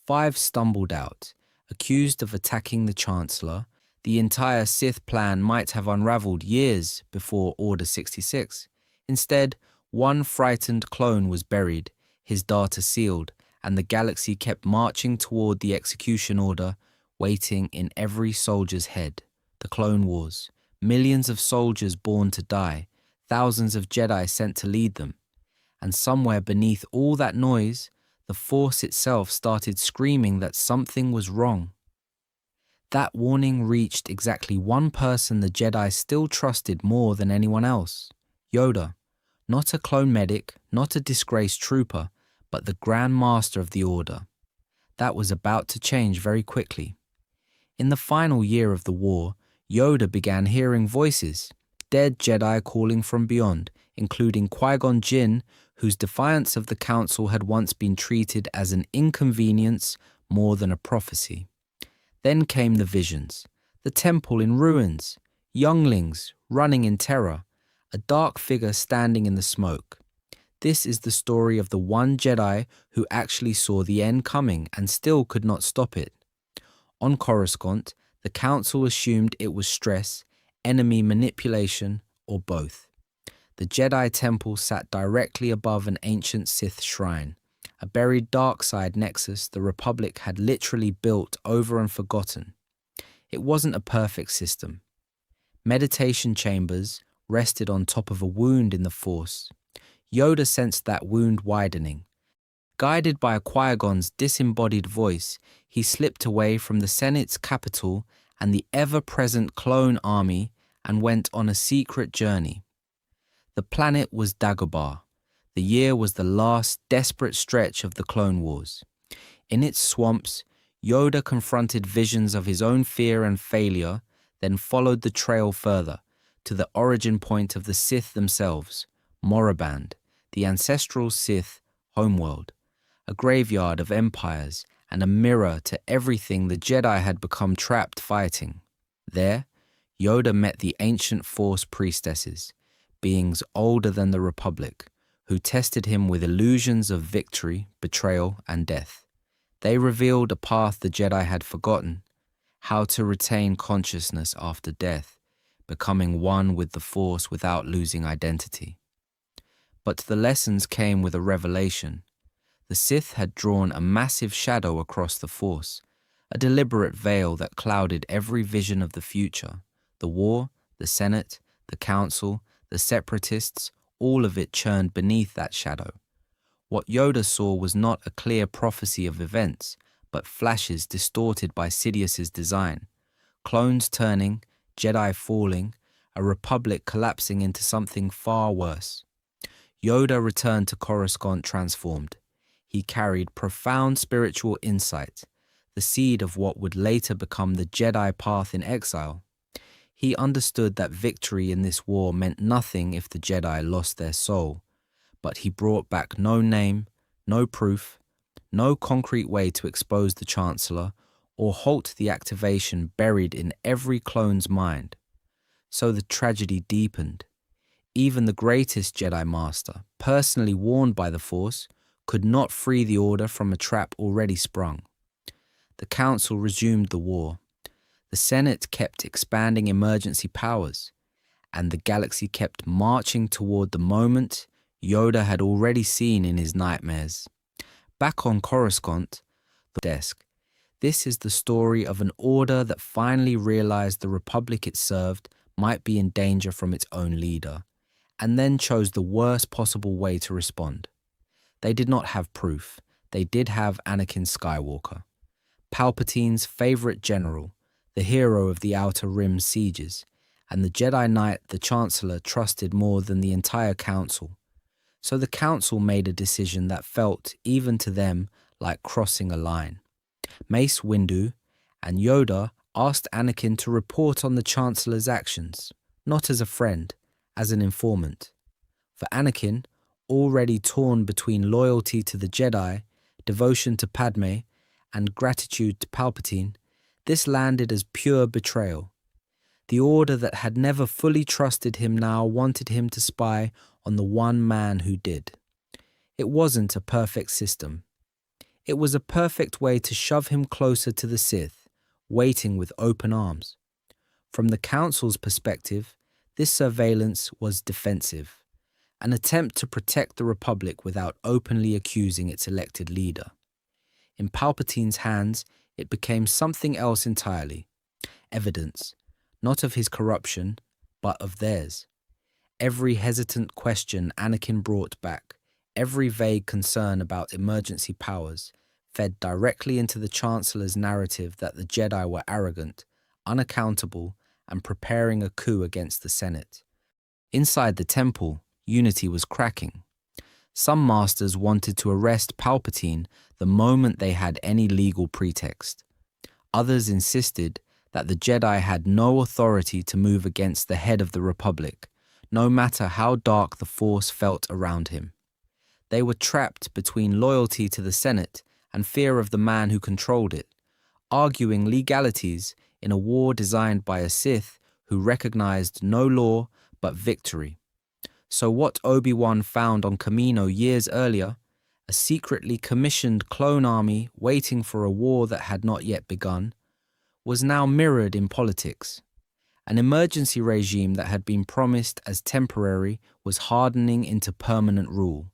Fives stumbled out, accused of attacking the Chancellor. The entire Sith plan might have unraveled years before Order 66. Instead, one frightened clone was buried, his data sealed, and the galaxy kept marching toward the execution order, waiting in every soldier's head. The Clone Wars. Millions of soldiers born to die, thousands of Jedi sent to lead them. And somewhere beneath all that noise, the Force itself started screaming that something was wrong. That warning reached exactly one person the Jedi still trusted more than anyone else: Yoda. Not a clone medic, not a disgraced trooper, but the Grand Master of the Order. That was about to change very quickly. In the final year of the war, Yoda began hearing voices, dead Jedi calling from beyond, including Qui-Gon Jinn, whose defiance of the Council had once been treated as an inconvenience more than a prophecy. Then came the visions, the temple in ruins, younglings running in terror, a dark figure standing in the smoke. This is the story of the one Jedi who actually saw the end coming and still could not stop it. On Coruscant, the Council assumed it was stress, enemy manipulation, or both. The Jedi Temple sat directly above an ancient Sith shrine, a buried dark side nexus the Republic had literally built over and forgotten. It wasn't a perfect system. Meditation chambers rested on top of a wound in the Force. Yoda sensed that wound widening. Guided by a Qui-Gon's disembodied voice, he slipped away from the Senate's capital and the ever-present clone army and went on a secret journey. The planet was Dagobah. The year was the last desperate stretch of the Clone Wars. In its swamps, Yoda confronted visions of his own fear and failure, then followed the trail further, to the origin point of the Sith themselves, Moraband, the ancestral Sith homeworld, a graveyard of empires and a mirror to everything the Jedi had become trapped fighting. There, Yoda met the ancient Force priestesses, beings older than the Republic, who tested him with illusions of victory, betrayal, and death. They revealed a path the Jedi had forgotten, how to retain consciousness after death, becoming one with the Force without losing identity. But the lessons came with a revelation. The Sith had drawn a massive shadow across the Force, a deliberate veil that clouded every vision of the future. The war, the Senate, the Council, the Separatists, all of it churned beneath that shadow. What Yoda saw was not a clear prophecy of events, but flashes distorted by Sidious's design. Clones turning, Jedi falling, a republic collapsing into something far worse. Yoda returned to Coruscant transformed. He carried profound spiritual insight, the seed of what would later become the Jedi path in exile. He understood that victory in this war meant nothing if the Jedi lost their soul, but he brought back no name, no proof, no concrete way to expose the Chancellor or halt the activation buried in every clone's mind. So the tragedy deepened. Even the greatest Jedi Master, personally warned by the Force, could not free the Order from a trap already sprung. The Council resumed the war. The Senate kept expanding emergency powers, and the galaxy kept marching toward the moment Yoda had already seen in his nightmares. Back on Coruscant, the desk, this is the story of an order that finally realized the republic it served might be in danger from its own leader, and then chose the worst possible way to respond. They did not have proof. They did have Anakin Skywalker, Palpatine's favorite general, the hero of the Outer Rim sieges, and the Jedi Knight the Chancellor trusted more than the entire Council. So the Council made a decision that felt, even to them, like crossing a line. Mace Windu and Yoda asked Anakin to report on the Chancellor's actions, not as a friend, as an informant. For Anakin, already torn between loyalty to the Jedi, devotion to Padmé, and gratitude to Palpatine, this landed as pure betrayal. The Order that had never fully trusted him now wanted him to spy on the one man who did. It wasn't a perfect system. It was a perfect way to shove him closer to the Sith, waiting with open arms. From the Council's perspective, this surveillance was defensive, an attempt to protect the Republic without openly accusing its elected leader. In Palpatine's hands, it became something else entirely. Evidence, not of his corruption, but of theirs. Every hesitant question Anakin brought back, every vague concern about emergency powers, fed directly into the Chancellor's narrative that the Jedi were arrogant, unaccountable, and preparing a coup against the Senate. Inside the temple, unity was cracking. Some masters wanted to arrest Palpatine the moment they had any legal pretext. Others insisted that the Jedi had no authority to move against the head of the Republic, no matter how dark the Force felt around him. They were trapped between loyalty to the Senate and fear of the man who controlled it, arguing legalities in a war designed by a Sith who recognized no law but victory. So what Obi-Wan found on Kamino years earlier, a secretly commissioned clone army waiting for a war that had not yet begun, was now mirrored in politics. An emergency regime that had been promised as temporary was hardening into permanent rule,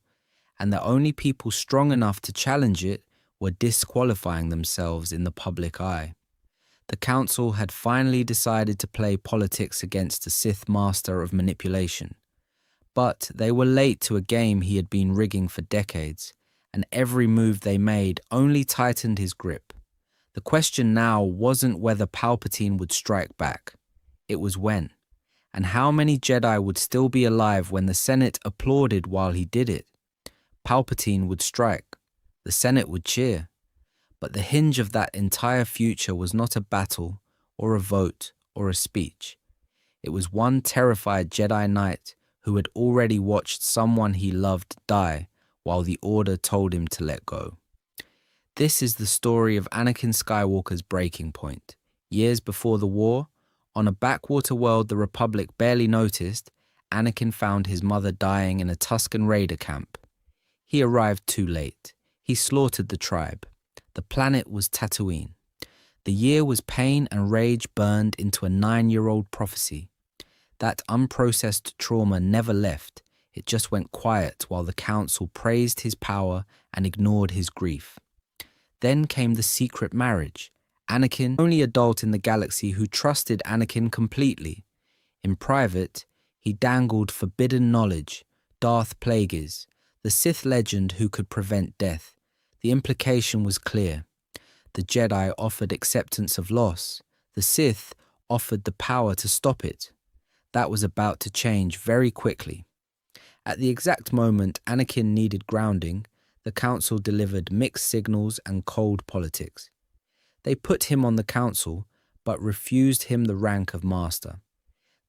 and the only people strong enough to challenge it were disqualifying themselves in the public eye. The Council had finally decided to play politics against a Sith master of manipulation. But they were late to a game he had been rigging for decades, and every move they made only tightened his grip. The question now wasn't whether Palpatine would strike back. It was when. And how many Jedi would still be alive when the Senate applauded while he did it? Palpatine would strike. The Senate would cheer. But the hinge of that entire future was not a battle, or a vote, or a speech. It was one terrified Jedi Knight who had already watched someone he loved die while the Order told him to let go. This is the story of Anakin Skywalker's breaking point. Years before the war, on a backwater world the Republic barely noticed, Anakin found his mother dying in a Tusken Raider camp. He arrived too late. He slaughtered the tribe. The planet was Tatooine. The year was pain and rage burned into a 9-year-old prophecy. That unprocessed trauma never left. It just went quiet while the Council praised his power and ignored his grief. Then came the secret marriage. Anakin, only adult in the galaxy who trusted Anakin completely. In private, he dangled forbidden knowledge, Darth Plagueis, the Sith legend who could prevent death. The implication was clear. The Jedi offered acceptance of loss. The Sith offered the power to stop it. That was about to change very quickly. At the exact moment Anakin needed grounding, the Council delivered mixed signals and cold politics. They put him on the Council, but refused him the rank of Master.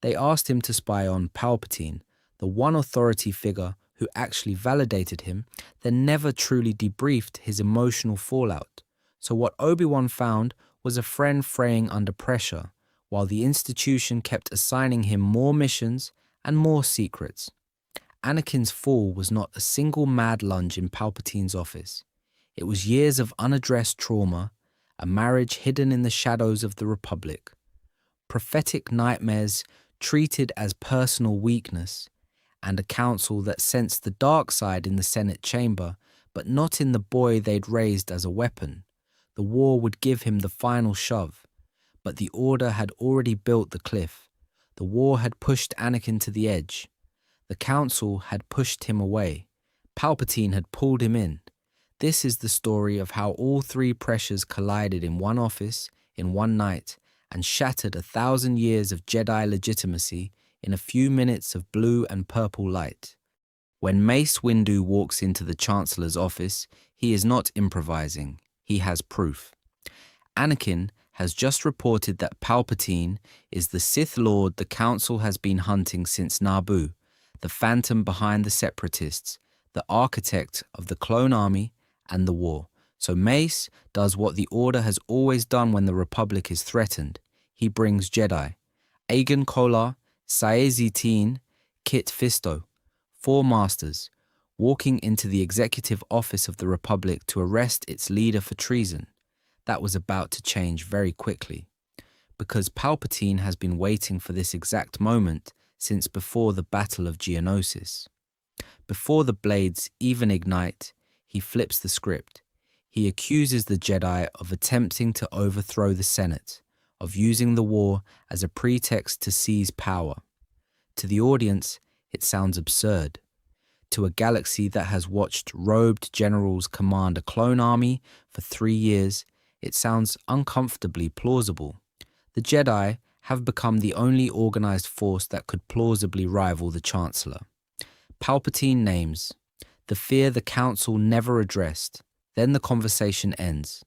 They asked him to spy on Palpatine, the one authority figure who actually validated him, then never truly debriefed his emotional fallout. So what Obi-Wan found was a friend fraying under pressure, while the institution kept assigning him more missions and more secrets. Anakin's fall was not a single mad lunge in Palpatine's office. It was years of unaddressed trauma, a marriage hidden in the shadows of the Republic, prophetic nightmares treated as personal weakness, and a council that sensed the dark side in the Senate chamber, but not in the boy they'd raised as a weapon. The war would give him the final shove, but the Order had already built the cliff. The war had pushed Anakin to the edge. The Council had pushed him away. Palpatine had pulled him in. This is the story of how all three pressures collided in one office, in one night, and shattered 1,000 years of Jedi legitimacy in a few minutes of blue and purple light. When Mace Windu walks into the Chancellor's office, he is not improvising. He has proof. Anakin has just reported that Palpatine is the Sith Lord the Council has been hunting since Naboo, the phantom behind the Separatists, the architect of the clone army and the war. So Mace does what the Order has always done when the Republic is threatened. He brings Jedi. Aegon Kolar, Saezitin, Kit Fisto, 4 masters, walking into the executive office of the Republic to arrest its leader for treason. That was about to change very quickly, because Palpatine has been waiting for this exact moment since before the Battle of Geonosis. Before the blades even ignite, he flips the script. He accuses the Jedi of attempting to overthrow the Senate, of using the war as a pretext to seize power. To the audience, it sounds absurd. To a galaxy that has watched robed generals command a clone army for 3 years, it sounds uncomfortably plausible. The Jedi have become the only organized force that could plausibly rival the Chancellor. Palpatine names the fear the Council never addressed. Then the conversation ends.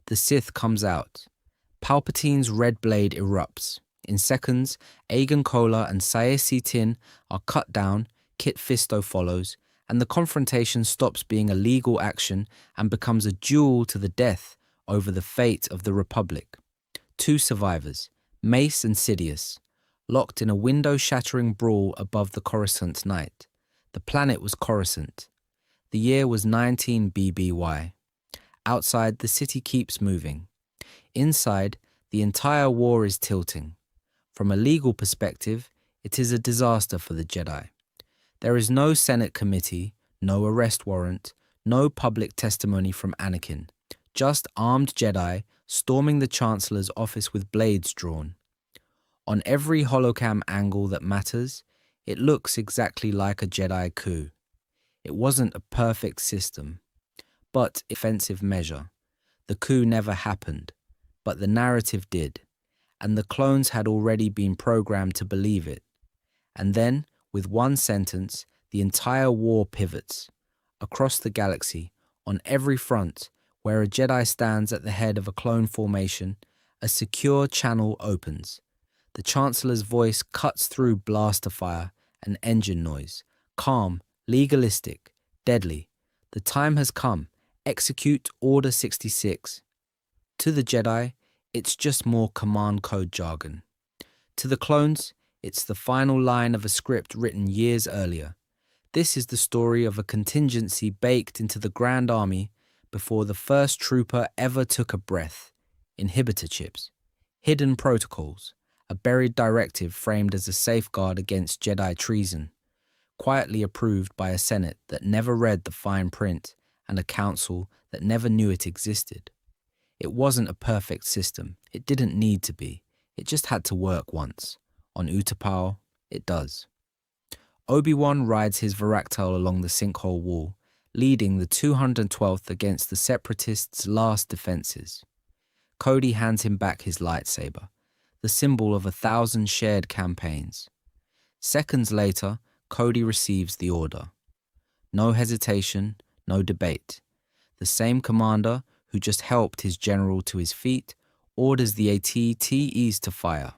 The Sith comes out. Palpatine's red blade erupts. In seconds, Aegon Kolar and Saezitin are cut down, Kit Fisto follows, and the confrontation stops being a legal action and becomes a duel to the death over the fate of the Republic. 2 survivors, Mace and Sidious, locked in a window-shattering brawl above the Coruscant night. The planet was Coruscant. The year was 19 BBY. Outside, the city keeps moving. Inside, the entire war is tilting. From a legal perspective, it is a disaster for the Jedi. There is no Senate committee, no arrest warrant, no public testimony from Anakin, just armed Jedi storming the Chancellor's office with blades drawn. On every holocam angle that matters, it looks exactly like a Jedi coup. It wasn't a perfect system, but offensive measure. The coup never happened, but the narrative did, and the clones had already been programmed to believe it. And then, with one sentence, the entire war pivots. Across the galaxy, on every front, where a Jedi stands at the head of a clone formation, a secure channel opens. The Chancellor's voice cuts through blaster fire and engine noise, calm, legalistic, deadly. The time has come. Execute Order 66. To the Jedi, it's just more command code jargon. To the clones, it's the final line of a script written years earlier. This is the story of a contingency baked into the Grand Army before the first trooper ever took a breath. Inhibitor chips, hidden protocols, a buried directive framed as a safeguard against Jedi treason, quietly approved by a Senate that never read the fine print and a council that never knew it existed. It wasn't a perfect system. It didn't need to be. It just had to work once. On Utapau, it does. Obi-Wan rides his Varactyl along the sinkhole wall, leading the 212th against the Separatists' last defenses. Cody hands him back his lightsaber, the symbol of 1,000 shared campaigns. Seconds later, Cody receives the order. No hesitation, no debate. The same commander who just helped his general to his feet orders the AT-TEs to fire.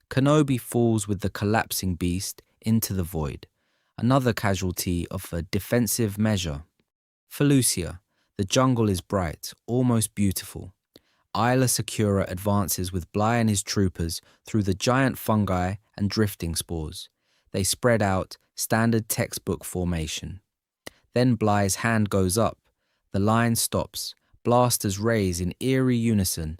Kenobi falls with the collapsing beast into the void, another casualty of a defensive measure. Felucia, the jungle is bright, almost beautiful. Isla Secura advances with Bly and his troopers through the giant fungi and drifting spores. They spread out, standard textbook formation. Then Bly's hand goes up. The line stops. Blasters raise in eerie unison.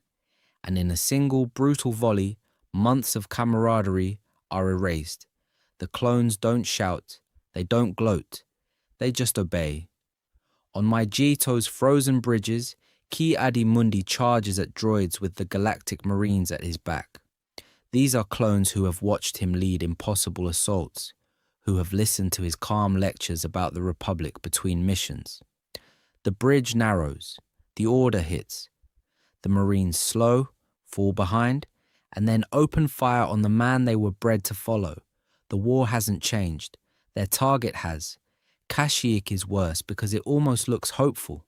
And in a single brutal volley, months of camaraderie are erased. The clones don't shout. They don't gloat. They just obey. On my Jito's frozen bridges, Ki Adi Mundi charges at droids with the galactic marines at his back. These are clones who have watched him lead impossible assaults, who have listened to his calm lectures about the Republic between missions. The bridge narrows, the order hits. The marines slow, fall behind, and then open fire on the man they were bred to follow. The war hasn't changed. Their target has. Kashyyyk is worse because it almost looks hopeful.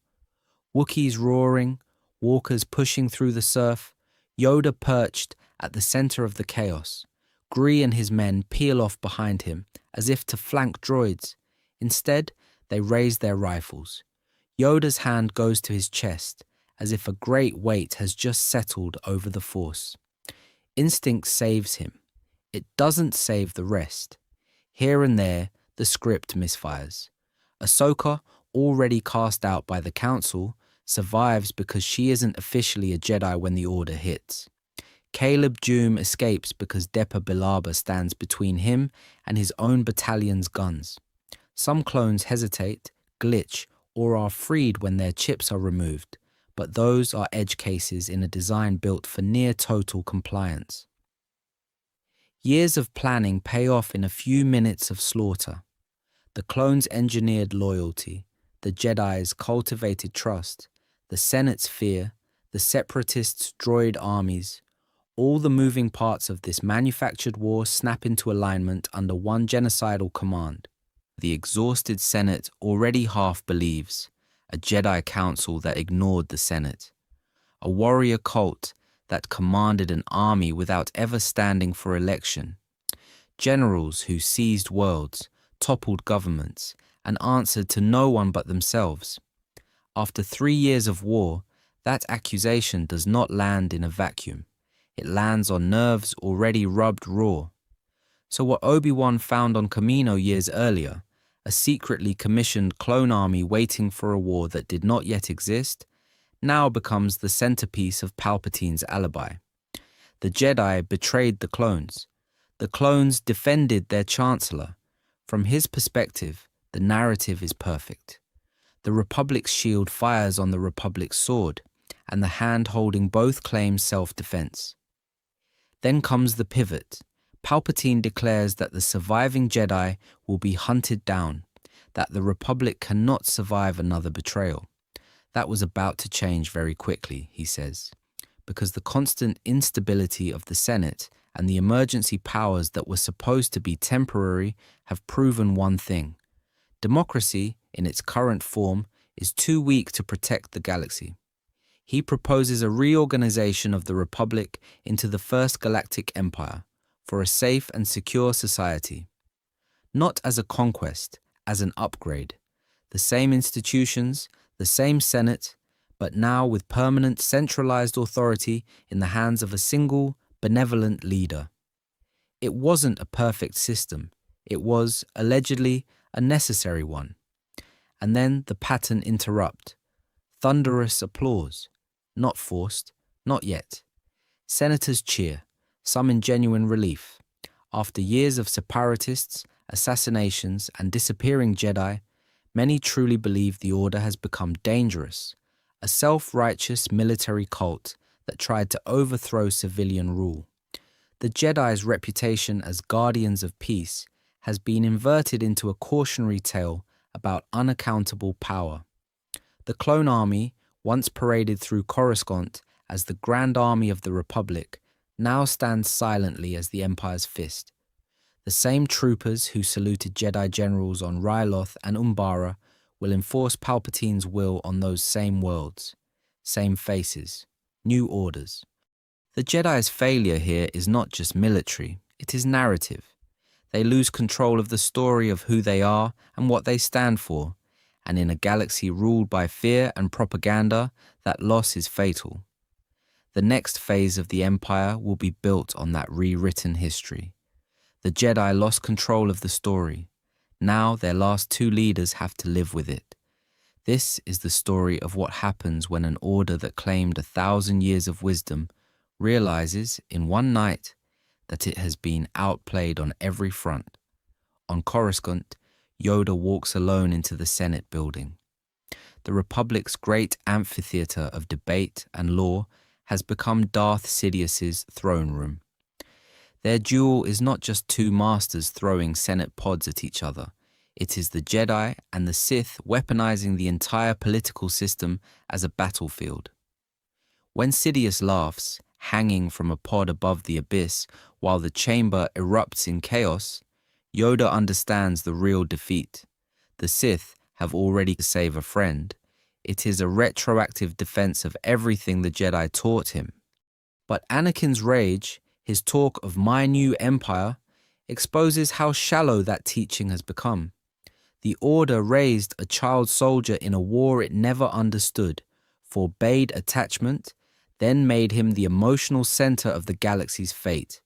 Wookiees roaring, walkers pushing through the surf, Yoda perched at the center of the chaos. Gree and his men peel off behind him as if to flank droids. Instead, they raise their rifles. Yoda's hand goes to his chest as if a great weight has just settled over the Force. Instinct saves him. It doesn't save the rest. Here and there, the script misfires. Ahsoka, already cast out by the Council, survives because she isn't officially a Jedi when the order hits. Caleb Dume escapes because Depa Billaba stands between him and his own battalion's guns. Some clones hesitate, glitch, or are freed when their chips are removed, but those are edge cases in a design built for near-total compliance. Years of planning pay off in a few minutes of slaughter. The clones' engineered loyalty, the Jedi's cultivated trust, the Senate's fear, the Separatists' droid armies, all the moving parts of this manufactured war snap into alignment under one genocidal command. The exhausted Senate already half believes, a Jedi council that ignored the Senate, a warrior cult that commanded an army without ever standing for election, generals who seized worlds, toppled governments, and answered to no one but themselves. After 3 years of war, that accusation does not land in a vacuum. It lands on nerves already rubbed raw. So what Obi-Wan found on Kamino years earlier, a secretly commissioned clone army waiting for a war that did not yet exist, now becomes the centerpiece of Palpatine's alibi. The Jedi betrayed the clones. The clones defended their chancellor. From his perspective, the narrative is perfect. The Republic's shield fires on the Republic's sword, and the hand holding both claims self-defense. Then comes the pivot. Palpatine declares that the surviving Jedi will be hunted down, that the Republic cannot survive another betrayal. That was about to change very quickly, he says, because the constant instability of the Senate and the emergency powers that were supposed to be temporary have proven one thing. Democracy, in its current form, is too weak to protect the galaxy. He proposes a reorganization of the Republic into the First Galactic Empire for a safe and secure society. Not as a conquest, as an upgrade. The same institutions, the same Senate, but now with permanent centralized authority in the hands of a single, benevolent leader. It wasn't a perfect system. It was, allegedly, a necessary one. And then the pattern interrupt. Thunderous applause. Not forced, not yet. Senators cheer, some in genuine relief. After years of separatists, assassinations, and disappearing Jedi, many truly believe the Order has become dangerous, a self-righteous military cult that tried to overthrow civilian rule. The Jedi's reputation as guardians of peace has been inverted into a cautionary tale about unaccountable power. The clone army, once paraded through Coruscant as the Grand Army of the Republic, now stands silently as the Empire's fist. The same troopers who saluted Jedi generals on Ryloth and Umbara will enforce Palpatine's will on those same worlds. Same faces. New orders. The Jedi's failure here is not just military, it is narrative. They lose control of the story of who they are and what they stand for, and in a galaxy ruled by fear and propaganda, that loss is fatal. The next phase of the Empire will be built on that rewritten history. The Jedi lost control of the story. Now their last two leaders have to live with it. This is the story of what happens when an order that claimed 1,000 years of wisdom realizes in one night that it has been outplayed on every front. On Coruscant, Yoda walks alone into the Senate building. The Republic's great amphitheater of debate and law has become Darth Sidious's throne room. Their duel is not just two masters throwing Senate pods at each other. It is the Jedi and the Sith weaponizing the entire political system as a battlefield. When Sidious laughs, hanging from a pod above the abyss while the chamber erupts in chaos, Yoda understands the real defeat. The Sith have already saved a friend. It is a retroactive defense of everything the Jedi taught him. But Anakin's rage, his talk of my new empire, exposes how shallow that teaching has become. The Order raised a child soldier in a war it never understood, forbade attachment, then made him the emotional center of the galaxy's fate.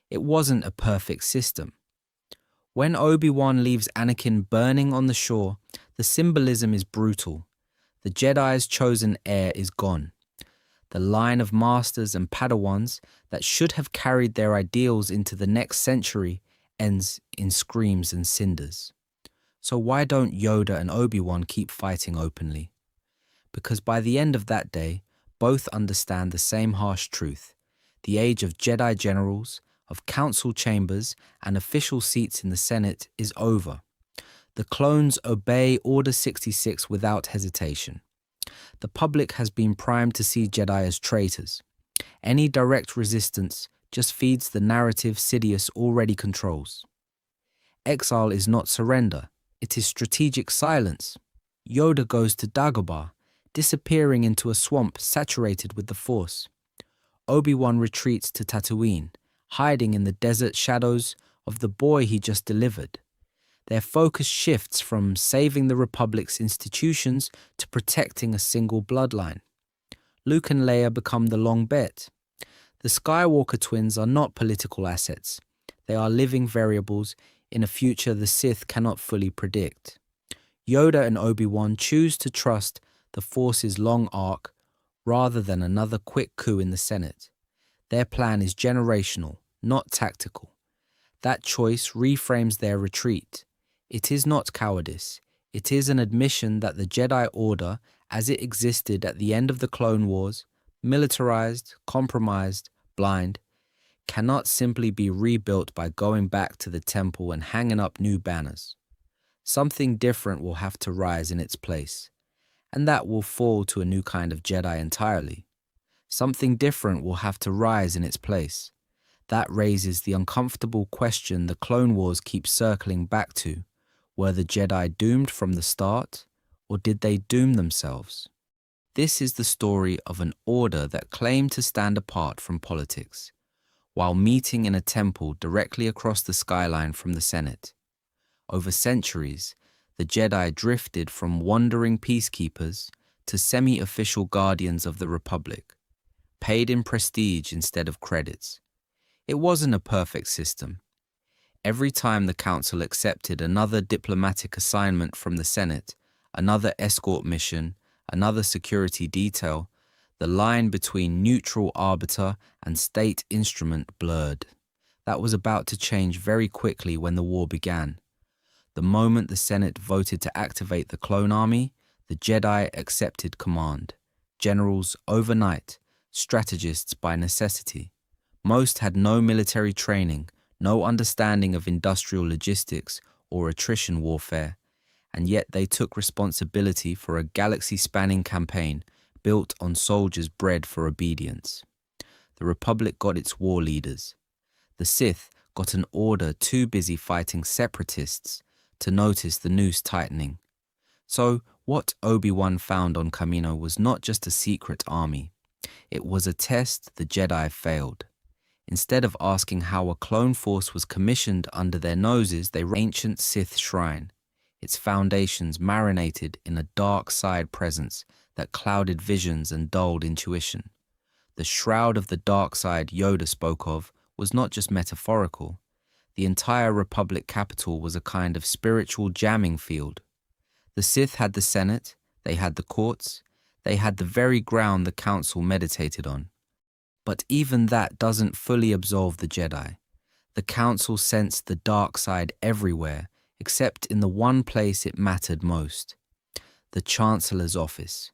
It wasn't a perfect system. When Obi-Wan leaves Anakin burning on the shore, the symbolism is brutal. The Jedi's chosen heir is gone. The line of masters and Padawans that should have carried their ideals into the next century ends in screams and cinders. So why don't Yoda and Obi-Wan keep fighting openly? Because by the end of that day, both understand the same harsh truth. The age of Jedi generals, of council chambers, and official seats in the Senate is over. The clones obey Order 66 without hesitation. The public has been primed to see Jedi as traitors. Any direct resistance just feeds the narrative Sidious already controls. Exile is not surrender, it is strategic silence. Yoda goes to Dagobah, disappearing into a swamp saturated with the Force. Obi-Wan retreats to Tatooine, hiding in the desert shadows of the boy he just delivered. Their focus shifts from saving the Republic's institutions to protecting a single bloodline. Luke and Leia become the long bet. The Skywalker twins are not political assets. They are living variables in a future the Sith cannot fully predict. Yoda and Obi-Wan choose to trust the Force's long arc rather than another quick coup in the Senate. Their plan is generational, not tactical. That choice reframes their retreat. It is not cowardice. It is an admission that the Jedi Order, as it existed at the end of the Clone Wars, militarized, compromised, blind, cannot simply be rebuilt by going back to the temple and hanging up new banners. Something different will have to rise in its place, and that will fall to a new kind of Jedi entirely. Something different will have to rise in its place. That raises the uncomfortable question the Clone Wars keep circling back to. Were the Jedi doomed from the start, or did they doom themselves? This is the story of an order that claimed to stand apart from politics, while meeting in a temple directly across the skyline from the Senate. Over centuries, the Jedi drifted from wandering peacekeepers to semi-official guardians of the Republic, paid in prestige instead of credits. It wasn't a perfect system. Every time the Council accepted another diplomatic assignment from the Senate, another escort mission, another security detail, the line between neutral arbiter and state instrument blurred. That was about to change very quickly when the war began. The moment the Senate voted to activate the clone army, the Jedi accepted command. Generals overnight, strategists by necessity. Most had no military training, no understanding of industrial logistics or attrition warfare, and yet they took responsibility for a galaxy-spanning campaign built on soldiers bred for obedience. The Republic got its war leaders. The Sith got an order too busy fighting separatists to notice the noose tightening. So what Obi-Wan found on Kamino was not just a secret army. It was a test the Jedi failed. Instead of asking how a clone force was commissioned under their noses, they raided an ancient Sith shrine, its foundations marinated in a dark side presence that clouded visions and dulled intuition. The shroud of the dark side Yoda spoke of was not just metaphorical. The entire Republic capital was a kind of spiritual jamming field. The Sith had the Senate, they had the courts, they had the very ground the Council meditated on. But even that doesn't fully absolve the Jedi. The Council sensed the dark side everywhere, except in the one place it mattered most: the Chancellor's office.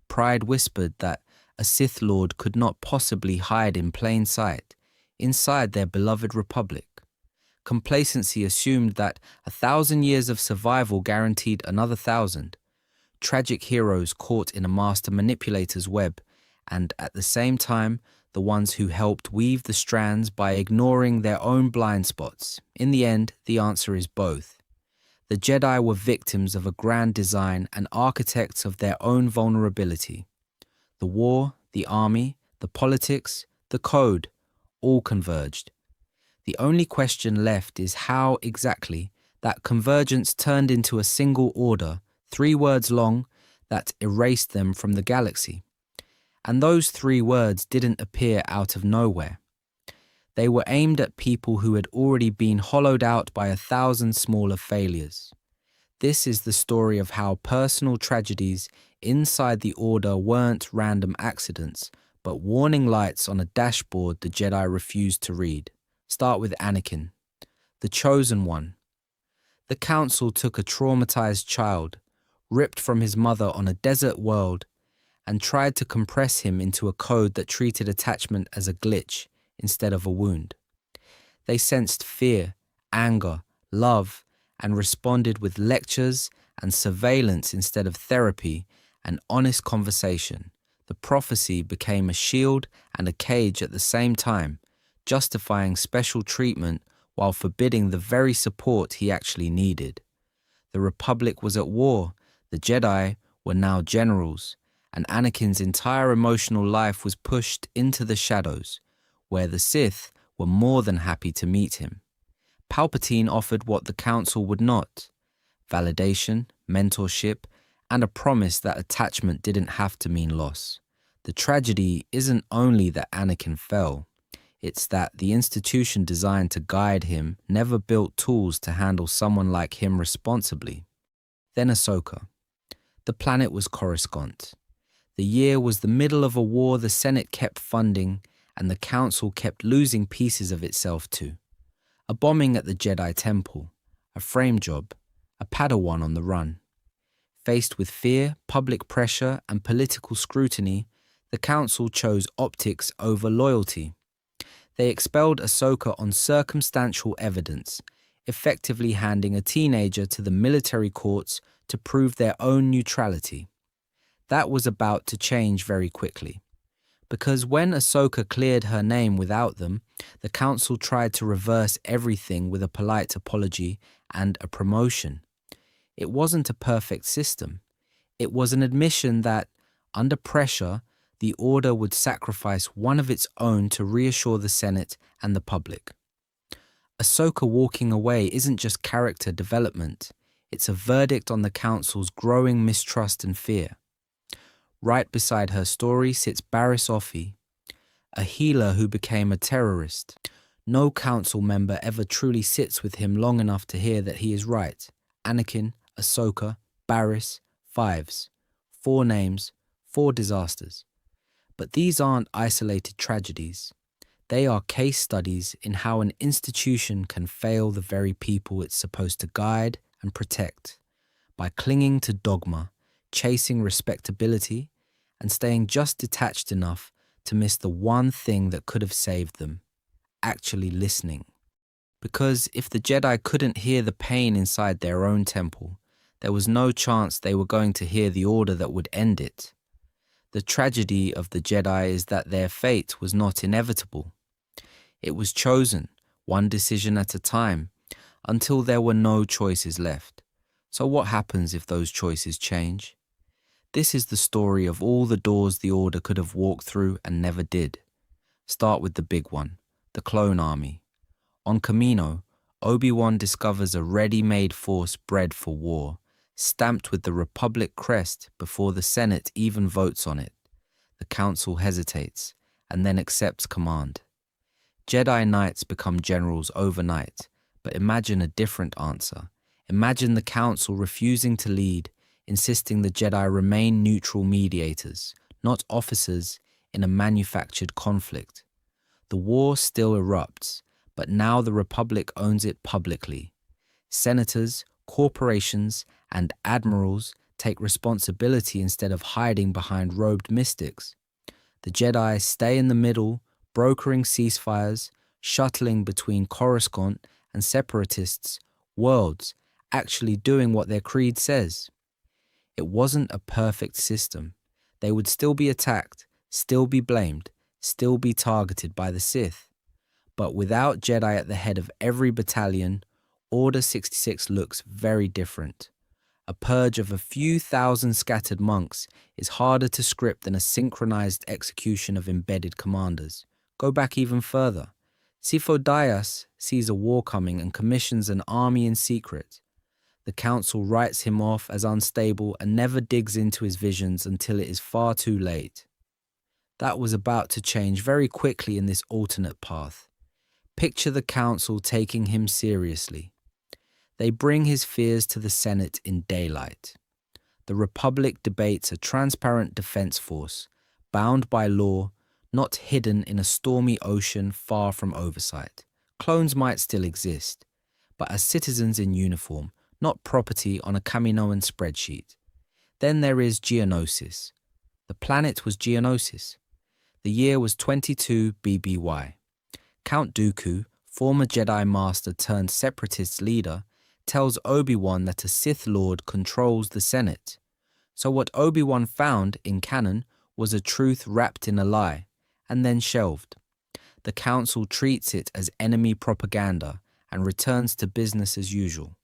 Pride whispered that a Sith Lord could not possibly hide in plain sight, inside their beloved Republic. Complacency assumed that 1,000 years of survival guaranteed another 1,000. Tragic heroes caught in a master manipulator's web, and at the same time, the ones who helped weave the strands by ignoring their own blind spots. In the end, the answer is both. The Jedi were victims of a grand design and architects of their own vulnerability. The war, the army, the politics, the code, all converged. The only question left is how exactly that convergence turned into a single order, 3 words long, that erased them from the galaxy. And those 3 words didn't appear out of nowhere. They were aimed at people who had already been hollowed out by 1,000 smaller failures. This is the story of how personal tragedies inside the Order weren't random accidents, but warning lights on a dashboard the Jedi refused to read. Start with Anakin, the chosen one. The Council took a traumatized child, ripped from his mother on a desert world, and tried to compress him into a code that treated attachment as a glitch instead of a wound. They sensed fear, anger, love, and responded with lectures and surveillance instead of therapy and honest conversation. The prophecy became a shield and a cage at the same time, justifying special treatment while forbidding the very support he actually needed. The Republic was at war, the Jedi were now generals, and Anakin's entire emotional life was pushed into the shadows, where the Sith were more than happy to meet him. Palpatine offered what the Council would not: validation, mentorship, and a promise that attachment didn't have to mean loss. The tragedy isn't only that Anakin fell, it's that the institution designed to guide him never built tools to handle someone like him responsibly. Then Ahsoka. The planet was Coruscant. The year was the middle of a war the Senate kept funding and the Council kept losing pieces of itself to. A bombing at the Jedi Temple, a frame job, a Padawan on the run. Faced with fear, public pressure, and political scrutiny, the Council chose optics over loyalty. They expelled Ahsoka on circumstantial evidence, effectively handing a teenager to the military courts to prove their own neutrality. That was about to change very quickly, because when Ahsoka cleared her name without them, the Council tried to reverse everything with a polite apology and a promotion. It wasn't a perfect system. It was an admission that, under pressure, the Order would sacrifice one of its own to reassure the Senate and the public. Ahsoka walking away isn't just character development, it's a verdict on the Council's growing mistrust and fear. Right beside her story sits Barriss Offee, a healer who became a terrorist. No Council member ever truly sits with him long enough to hear that he is right. Anakin, Ahsoka, Barriss, 5s. 4 names, 4 disasters. But these aren't isolated tragedies. They are case studies in how an institution can fail the very people it's supposed to guide and protect by clinging to dogma, chasing respectability, and staying just detached enough to miss the one thing that could have saved them: actually listening. Because if the Jedi couldn't hear the pain inside their own temple, there was no chance they were going to hear the order that would end it. The tragedy of the Jedi is that their fate was not inevitable. It was chosen, one decision at a time, until there were no choices left. So what happens if those choices change? This is the story of all the doors the Order could have walked through and never did. Start with the big one, the clone army. On Kamino, Obi-Wan discovers a ready-made force bred for war, stamped with the Republic crest before the Senate even votes on it. The Council hesitates, and then accepts command. Jedi Knights become generals overnight, but imagine a different answer. Imagine the Council refusing to lead, insisting the Jedi remain neutral mediators, not officers in a manufactured conflict. The war still erupts, but now the Republic owns it publicly. Senators, corporations, and admirals take responsibility instead of hiding behind robed mystics. The Jedi stay in the middle, brokering ceasefires, shuttling between Coruscant and separatists' worlds, actually doing what their creed says. It wasn't a perfect system. They would still be attacked, still be blamed, still be targeted by the Sith. But without Jedi at the head of every battalion, Order 66 looks very different. A purge of a few thousand scattered monks is harder to script than a synchronized execution of embedded commanders. Go back even further. Sifo-Dyas sees a war coming and commissions an army in secret. The Council writes him off as unstable and never digs into his visions until it is far too late. That was about to change very quickly in this alternate path. Picture the Council taking him seriously. They bring his fears to the Senate in daylight. The Republic debates a transparent defense force, bound by law, not hidden in a stormy ocean far from oversight. Clones might still exist, but as citizens in uniform, not property on a Kaminoan spreadsheet. Then there is Geonosis. The planet was Geonosis. The year was 22 BBY. Count Dooku, former Jedi Master turned Separatist leader, tells Obi-Wan that a Sith Lord controls the Senate. So what Obi-Wan found in canon was a truth wrapped in a lie, and then shelved. The Council treats it as enemy propaganda and returns to business as usual.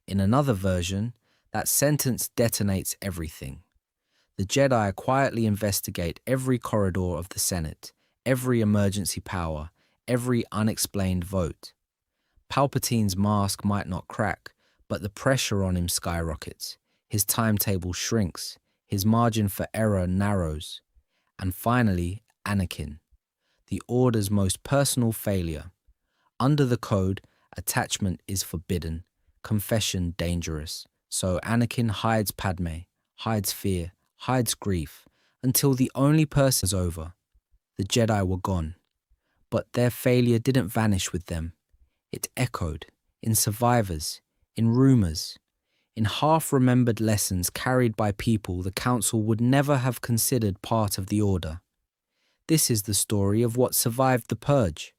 In another version, that sentence detonates everything. The Jedi quietly investigate every corridor of the Senate, every emergency power, every unexplained vote. Palpatine's mask might not crack, but the pressure on him skyrockets. His timetable shrinks, his margin for error narrows. And finally, Anakin, the Order's most personal failure. Under the code, attachment is forbidden, confession dangerous. So Anakin hides Padmé, hides fear, hides grief, until the only person is over. The Jedi were gone. But their failure didn't vanish with them. It echoed in survivors, in rumors, in half-remembered lessons carried by people the Council would never have considered part of the Order. This is the story of what survived the Purge.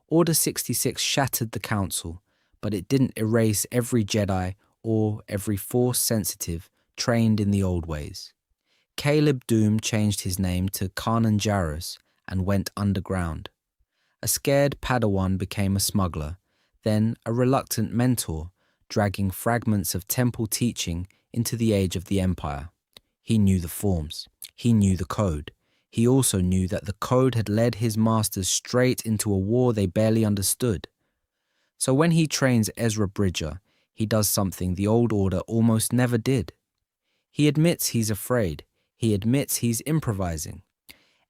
Order 66 shattered the Council, but it didn't erase every Jedi or every Force-sensitive trained in the old ways. Caleb Doom changed his name to Kanan Jarrus and went underground. A scared Padawan became a smuggler, then a reluctant mentor, dragging fragments of temple teaching into the age of the Empire. He knew the forms. He knew the code. He also knew that the code had led his masters straight into a war they barely understood. So when he trains Ezra Bridger, he does something the old Order almost never did. He admits he's afraid. He admits he's improvising.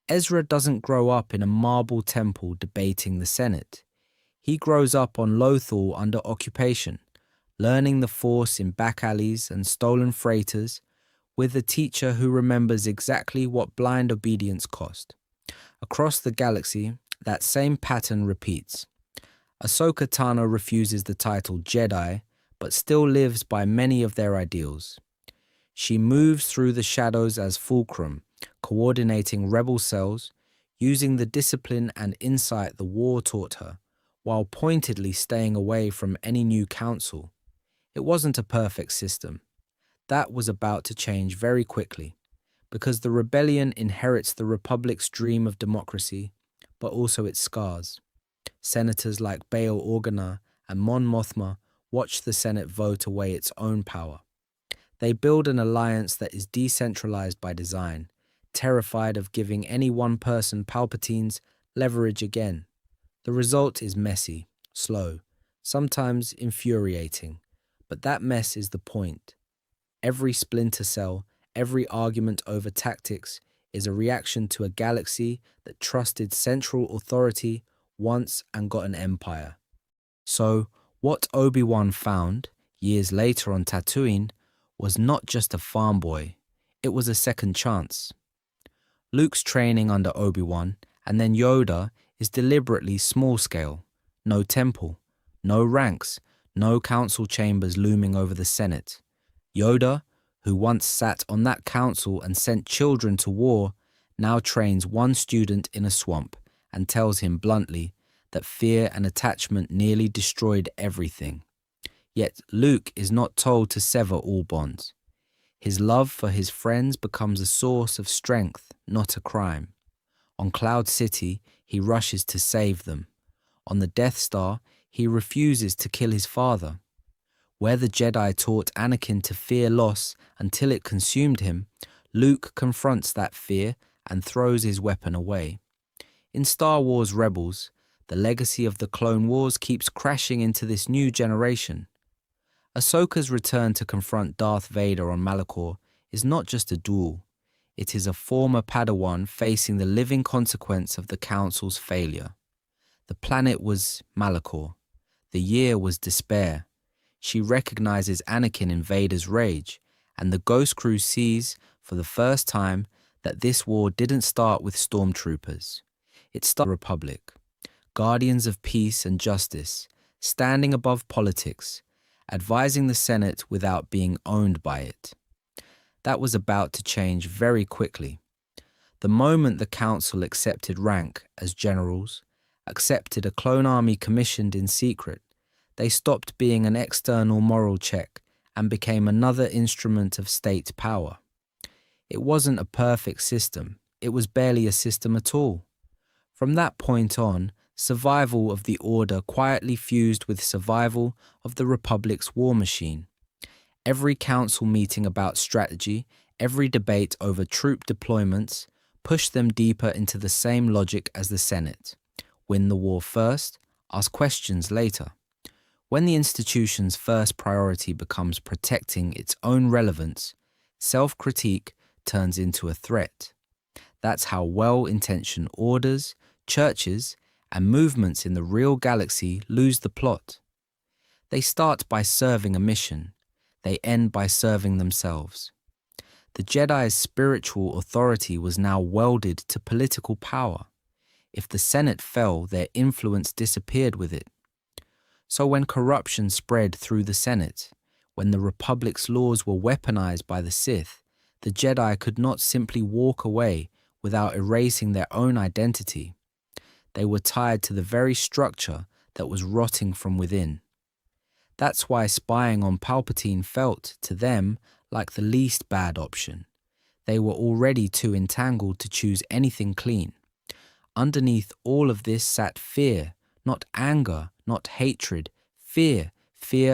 Ezra doesn't grow up in a marble temple debating the Senate. He grows up on Lothal under occupation, learning the Force in back alleys and stolen freighters, with a teacher who remembers exactly what blind obedience cost. Across the galaxy, that same pattern repeats. Ahsoka Tano refuses the title Jedi, but still lives by many of their ideals. She moves through the shadows as Fulcrum, coordinating rebel cells, using the discipline and insight the war taught her, while pointedly staying away from any new council. It wasn't a perfect system. That was about to change very quickly. because the rebellion inherits the Republic's dream of democracy, but also its scars. Senators like Bail Organa and Mon Mothma watch the Senate vote away its own power. They build an alliance that is decentralized by design, terrified of giving any one person Palpatine's leverage again. The result is messy, slow, sometimes infuriating, but that mess is the point. Every splinter cell, every argument over tactics is a reaction to a galaxy that trusted central authority once and got an empire. So, what Obi-Wan found, years later on Tatooine, was not just a farm boy, it was a second chance. Luke's training under Obi-Wan and then Yoda is deliberately small-scale, no temple, no ranks, no council chambers looming over the Senate. Yoda, who once sat on that council and sent children to war, now trains one student in a swamp and tells him bluntly that fear and attachment nearly destroyed everything. Yet Luke is not told to sever all bonds. His love for his friends becomes a source of strength, not a crime. On Cloud City, he rushes to save them. On the Death Star, he refuses to kill his father. Where the Jedi taught Anakin to fear loss until it consumed him, Luke confronts that fear and throws his weapon away. In Star Wars Rebels, the legacy of the Clone Wars keeps crashing into this new generation. Ahsoka's return to confront Darth Vader on Malachor is not just a duel. It is a former Padawan facing the living consequence of the Council's failure. The planet was Malachor. The year was despair. She recognizes Anakin in Vader's rage, and the Ghost Crew sees, for the first time, that this war didn't start with stormtroopers. It started with the Republic, guardians of peace and justice, standing above politics, advising the Senate without being owned by it. That was about to change very quickly. The moment the Council accepted rank as generals, accepted a clone army commissioned in secret, they stopped being an external moral check and became another instrument of state power. It wasn't a perfect system. It was barely a system at all. From that point on, survival of the Order quietly fused with survival of the Republic's war machine. Every council meeting about strategy, every debate over troop deployments, pushed them deeper into the same logic as the Senate. Win the war first, ask questions later. When the institution's first priority becomes protecting its own relevance, self-critique turns into a threat. That's how well-intentioned orders, churches, and movements in the real galaxy lose the plot. They start by serving a mission. They end by serving themselves. The Jedi's spiritual authority was now welded to political power. If the Senate fell, their influence disappeared with it. So when corruption spread through the Senate, when the Republic's laws were weaponized by the Sith, the Jedi could not simply walk away without erasing their own identity. They were tied to the very structure that was rotting from within. That's why spying on Palpatine felt, to them, like the least bad option. They were already too entangled to choose anything clean. Underneath all of this sat fear, not anger, not hatred, fear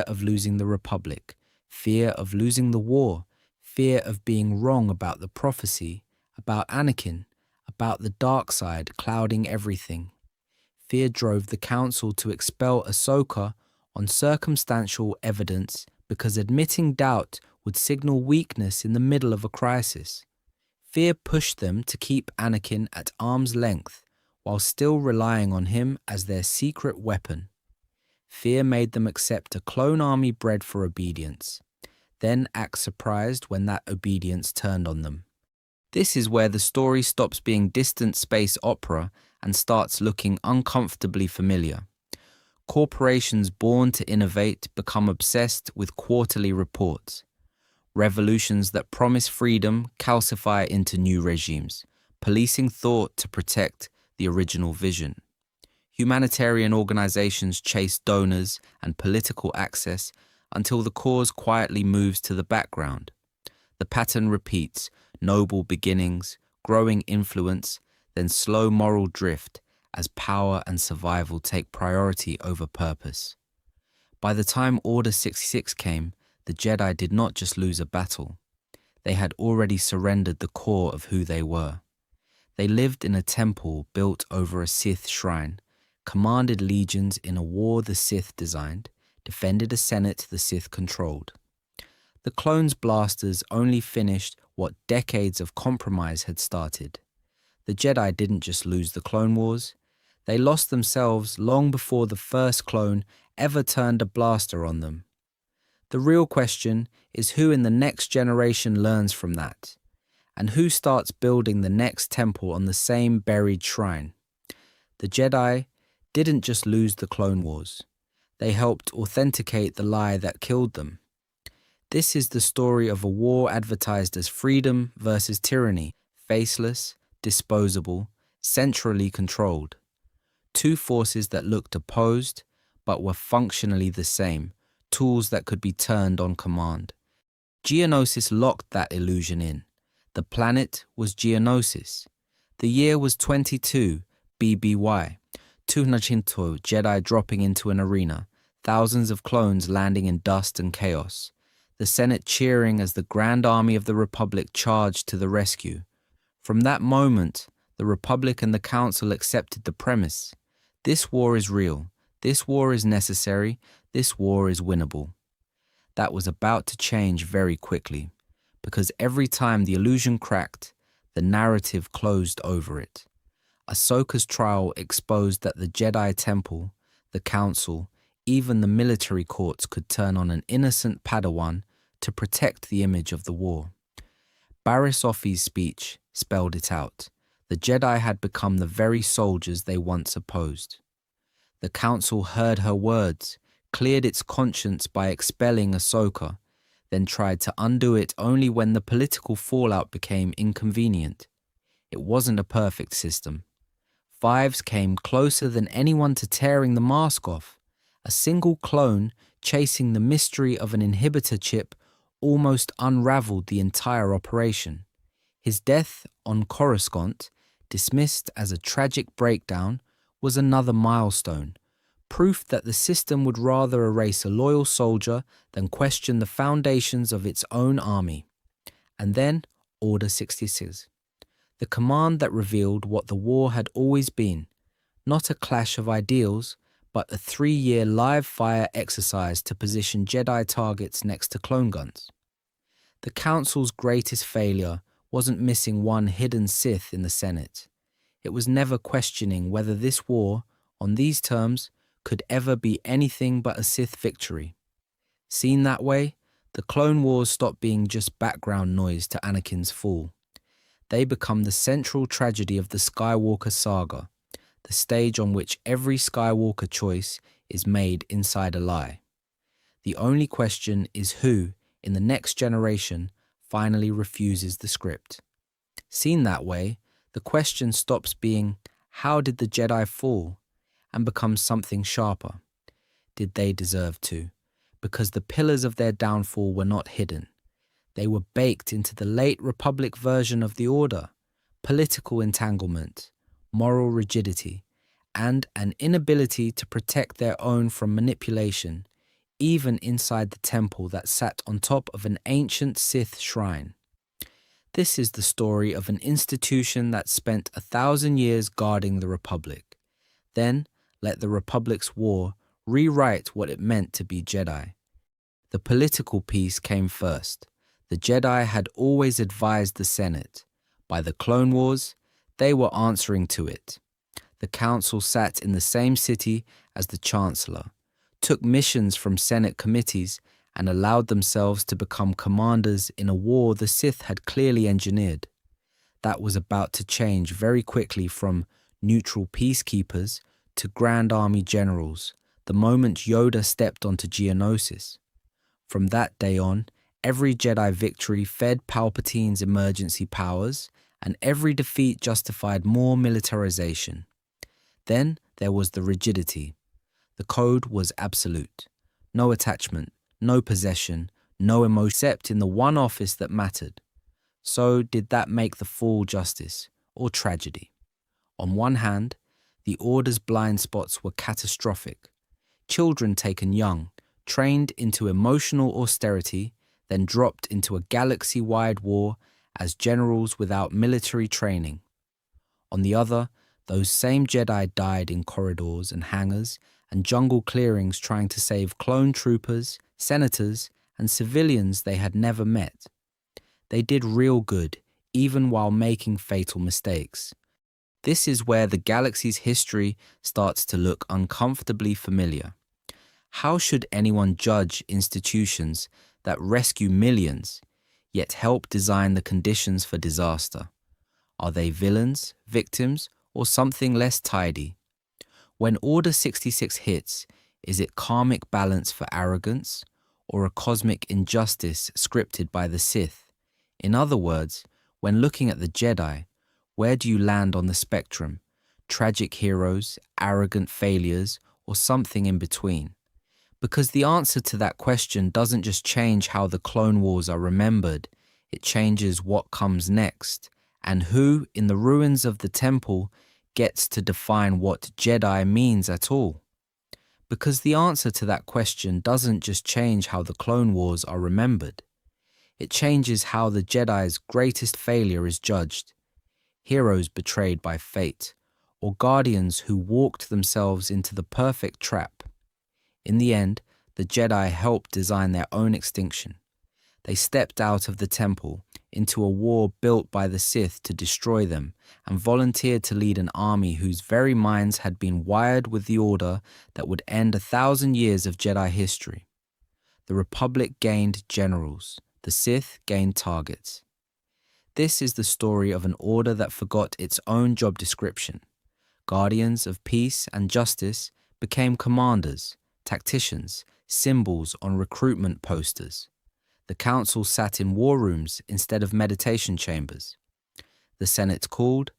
of losing the Republic, fear of losing the war, fear of being wrong about the prophecy, about Anakin, about the dark side clouding everything. Fear drove the Council to expel Ahsoka on circumstantial evidence because admitting doubt would signal weakness in the middle of a crisis. Fear pushed them to keep Anakin at arm's length while still relying on him as their secret weapon. Fear made them accept a clone army bred for obedience, then act surprised when that obedience turned on them. This is where the story stops being distant space opera and starts looking uncomfortably familiar. Corporations born to innovate become obsessed with quarterly reports. Revolutions that promise freedom calcify into new regimes, policing thought to protect the original vision. Humanitarian organizations chase donors and political access until the cause quietly moves to the background. The pattern repeats, noble beginnings, growing influence, then slow moral drift as power and survival take priority over purpose. By the time Order 66 came, the Jedi did not just lose a battle. They had already surrendered the core of who they were. They lived in a temple built over a Sith shrine, commanded legions in a war the Sith designed, defended a Senate the Sith controlled. The clones' blasters only finished what decades of compromise had started. The Jedi didn't just lose the Clone Wars, they lost themselves long before the first clone ever turned a blaster on them. The real question is who in the next generation learns from that, and who starts building the next temple on the same buried shrine. The Jedi didn't just lose the Clone Wars, they helped authenticate the lie that killed them. This is the story of a war advertised as freedom versus tyranny, faceless, disposable, centrally controlled. Two forces that looked opposed, but were functionally the same, tools that could be turned on command. Geonosis locked that illusion in. The planet was Geonosis. The year was 22 BBY, 200 Jedi dropping into an arena, thousands of clones landing in dust and chaos. The Senate cheering as the Grand Army of the Republic charged to the rescue. From that moment, the Republic and the Council accepted the premise. This war is real. This war is necessary. This war is winnable. That was about to change very quickly, because every time the illusion cracked, the narrative closed over it. Ahsoka's trial exposed that the Jedi Temple, the Council, even the military courts could turn on an innocent Padawan to protect the image of the war. Barriss Offee's speech spelled it out. The Jedi had become the very soldiers they once opposed. The Council heard her words, cleared its conscience by expelling Ahsoka, then tried to undo it only when the political fallout became inconvenient. It wasn't a perfect system. Fives came closer than anyone to tearing the mask off. A single clone chasing the mystery of an inhibitor chip almost unraveled the entire operation. His death on Coruscant, dismissed as a tragic breakdown, was another milestone, proof that the system would rather erase a loyal soldier than question the foundations of its own army. And then Order 66, the command that revealed what the war had always been, not a clash of ideals, but a 3-year live-fire exercise to position Jedi targets next to clone guns. The Council's greatest failure wasn't missing one hidden Sith in the Senate. It was never questioning whether this war, on these terms, could ever be anything but a Sith victory. Seen that way, the Clone Wars stopped being just background noise to Anakin's fall. They become the central tragedy of the Skywalker saga, the stage on which every Skywalker choice is made inside a lie. The only question is who, in the next generation, finally refuses the script. Seen that way, the question stops being, how did the Jedi fall, and becomes something sharper. Did they deserve to? Because the pillars of their downfall were not hidden. They were baked into the late Republic version of the Order: political entanglement, moral rigidity, and an inability to protect their own from manipulation, even inside the temple that sat on top of an ancient Sith shrine. This is the story of an institution that spent 1,000 years guarding the Republic. Then let the Republic's war rewrite what it meant to be Jedi. The political piece came first. The Jedi had always advised the Senate. By the Clone Wars, they were answering to it. The Council sat in the same city as the Chancellor, took missions from Senate committees, and allowed themselves to become commanders in a war the Sith had clearly engineered. That was about to change very quickly from neutral peacekeepers to Grand Army generals the moment Yoda stepped onto Geonosis. From that day on, every Jedi victory fed Palpatine's emergency powers, and every defeat justified more militarization. Then there was the rigidity. The code was absolute. No attachment, no possession, no emotion, except in the one office that mattered. So did that make the fall justice or tragedy? On one hand, the Order's blind spots were catastrophic. Children taken young, trained into emotional austerity, then dropped into a galaxy-wide war as generals without military training. On the other, those same Jedi died in corridors and hangars and jungle clearings trying to save clone troopers, senators, and civilians they had never met. They did real good, even while making fatal mistakes. This is where the galaxy's history starts to look uncomfortably familiar. How should anyone judge institutions that rescue millions, yet help design the conditions for disaster? Are they villains, victims, or something less tidy? When Order 66 hits, is it karmic balance for arrogance, or a cosmic injustice scripted by the Sith? In other words, when looking at the Jedi, where do you land on the spectrum? Tragic heroes, arrogant failures, or something in between? Because the answer to that question doesn't just change how the Clone Wars are remembered, it changes what comes next, and who, in the ruins of the temple, gets to define what Jedi means at all. Because the answer to that question doesn't just change how the Clone Wars are remembered, it changes how the Jedi's greatest failure is judged. Heroes betrayed by fate, or guardians who walked themselves into the perfect trap. In the end, the Jedi helped design their own extinction. They stepped out of the temple into a war built by the Sith to destroy them and volunteered to lead an army whose very minds had been wired with the Order that would end 1,000 years of Jedi history. The Republic gained generals, the Sith gained targets. This is the story of an Order that forgot its own job description. Guardians of peace and justice became commanders, tacticians, symbols on recruitment posters. The council sat in war rooms instead of meditation chambers. The Senate called,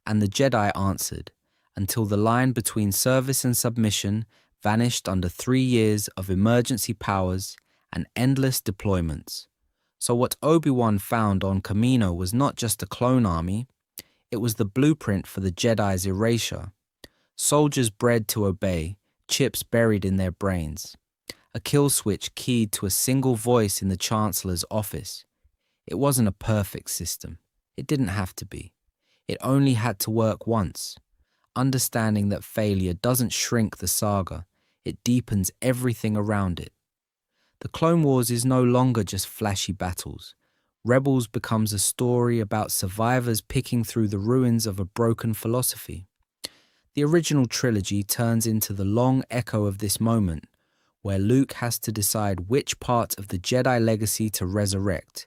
and the Jedi answered, until the line between service and submission vanished under 3 years of emergency powers and endless deployments. So what Obi-Wan found on Kamino was not just a clone army, it was the blueprint for the Jedi's erasure. Soldiers bred to obey, chips buried in their brains. A kill switch keyed to a single voice in the Chancellor's office. It wasn't a perfect system. It didn't have to be. It only had to work once. Understanding that failure doesn't shrink the saga, it deepens everything around it. The Clone Wars is no longer just flashy battles. Rebels becomes a story about survivors picking through the ruins of a broken philosophy. The original trilogy turns into the long echo of this moment, where Luke has to decide which part of the Jedi legacy to resurrect,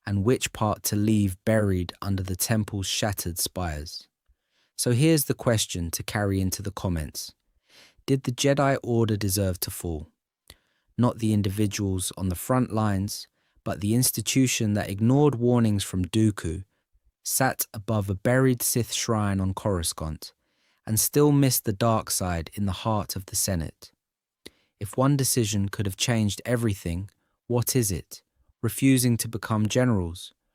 and which part to leave buried under the temple's shattered spires. So here's the question to carry into the comments. Did the Jedi Order deserve to fall? Not the individuals on the front lines, but the institution that ignored warnings from Dooku, sat above a buried Sith shrine on Coruscant, and still missed the dark side in the heart of the Senate. If one decision could have changed everything, what is it? Refusing to become generals,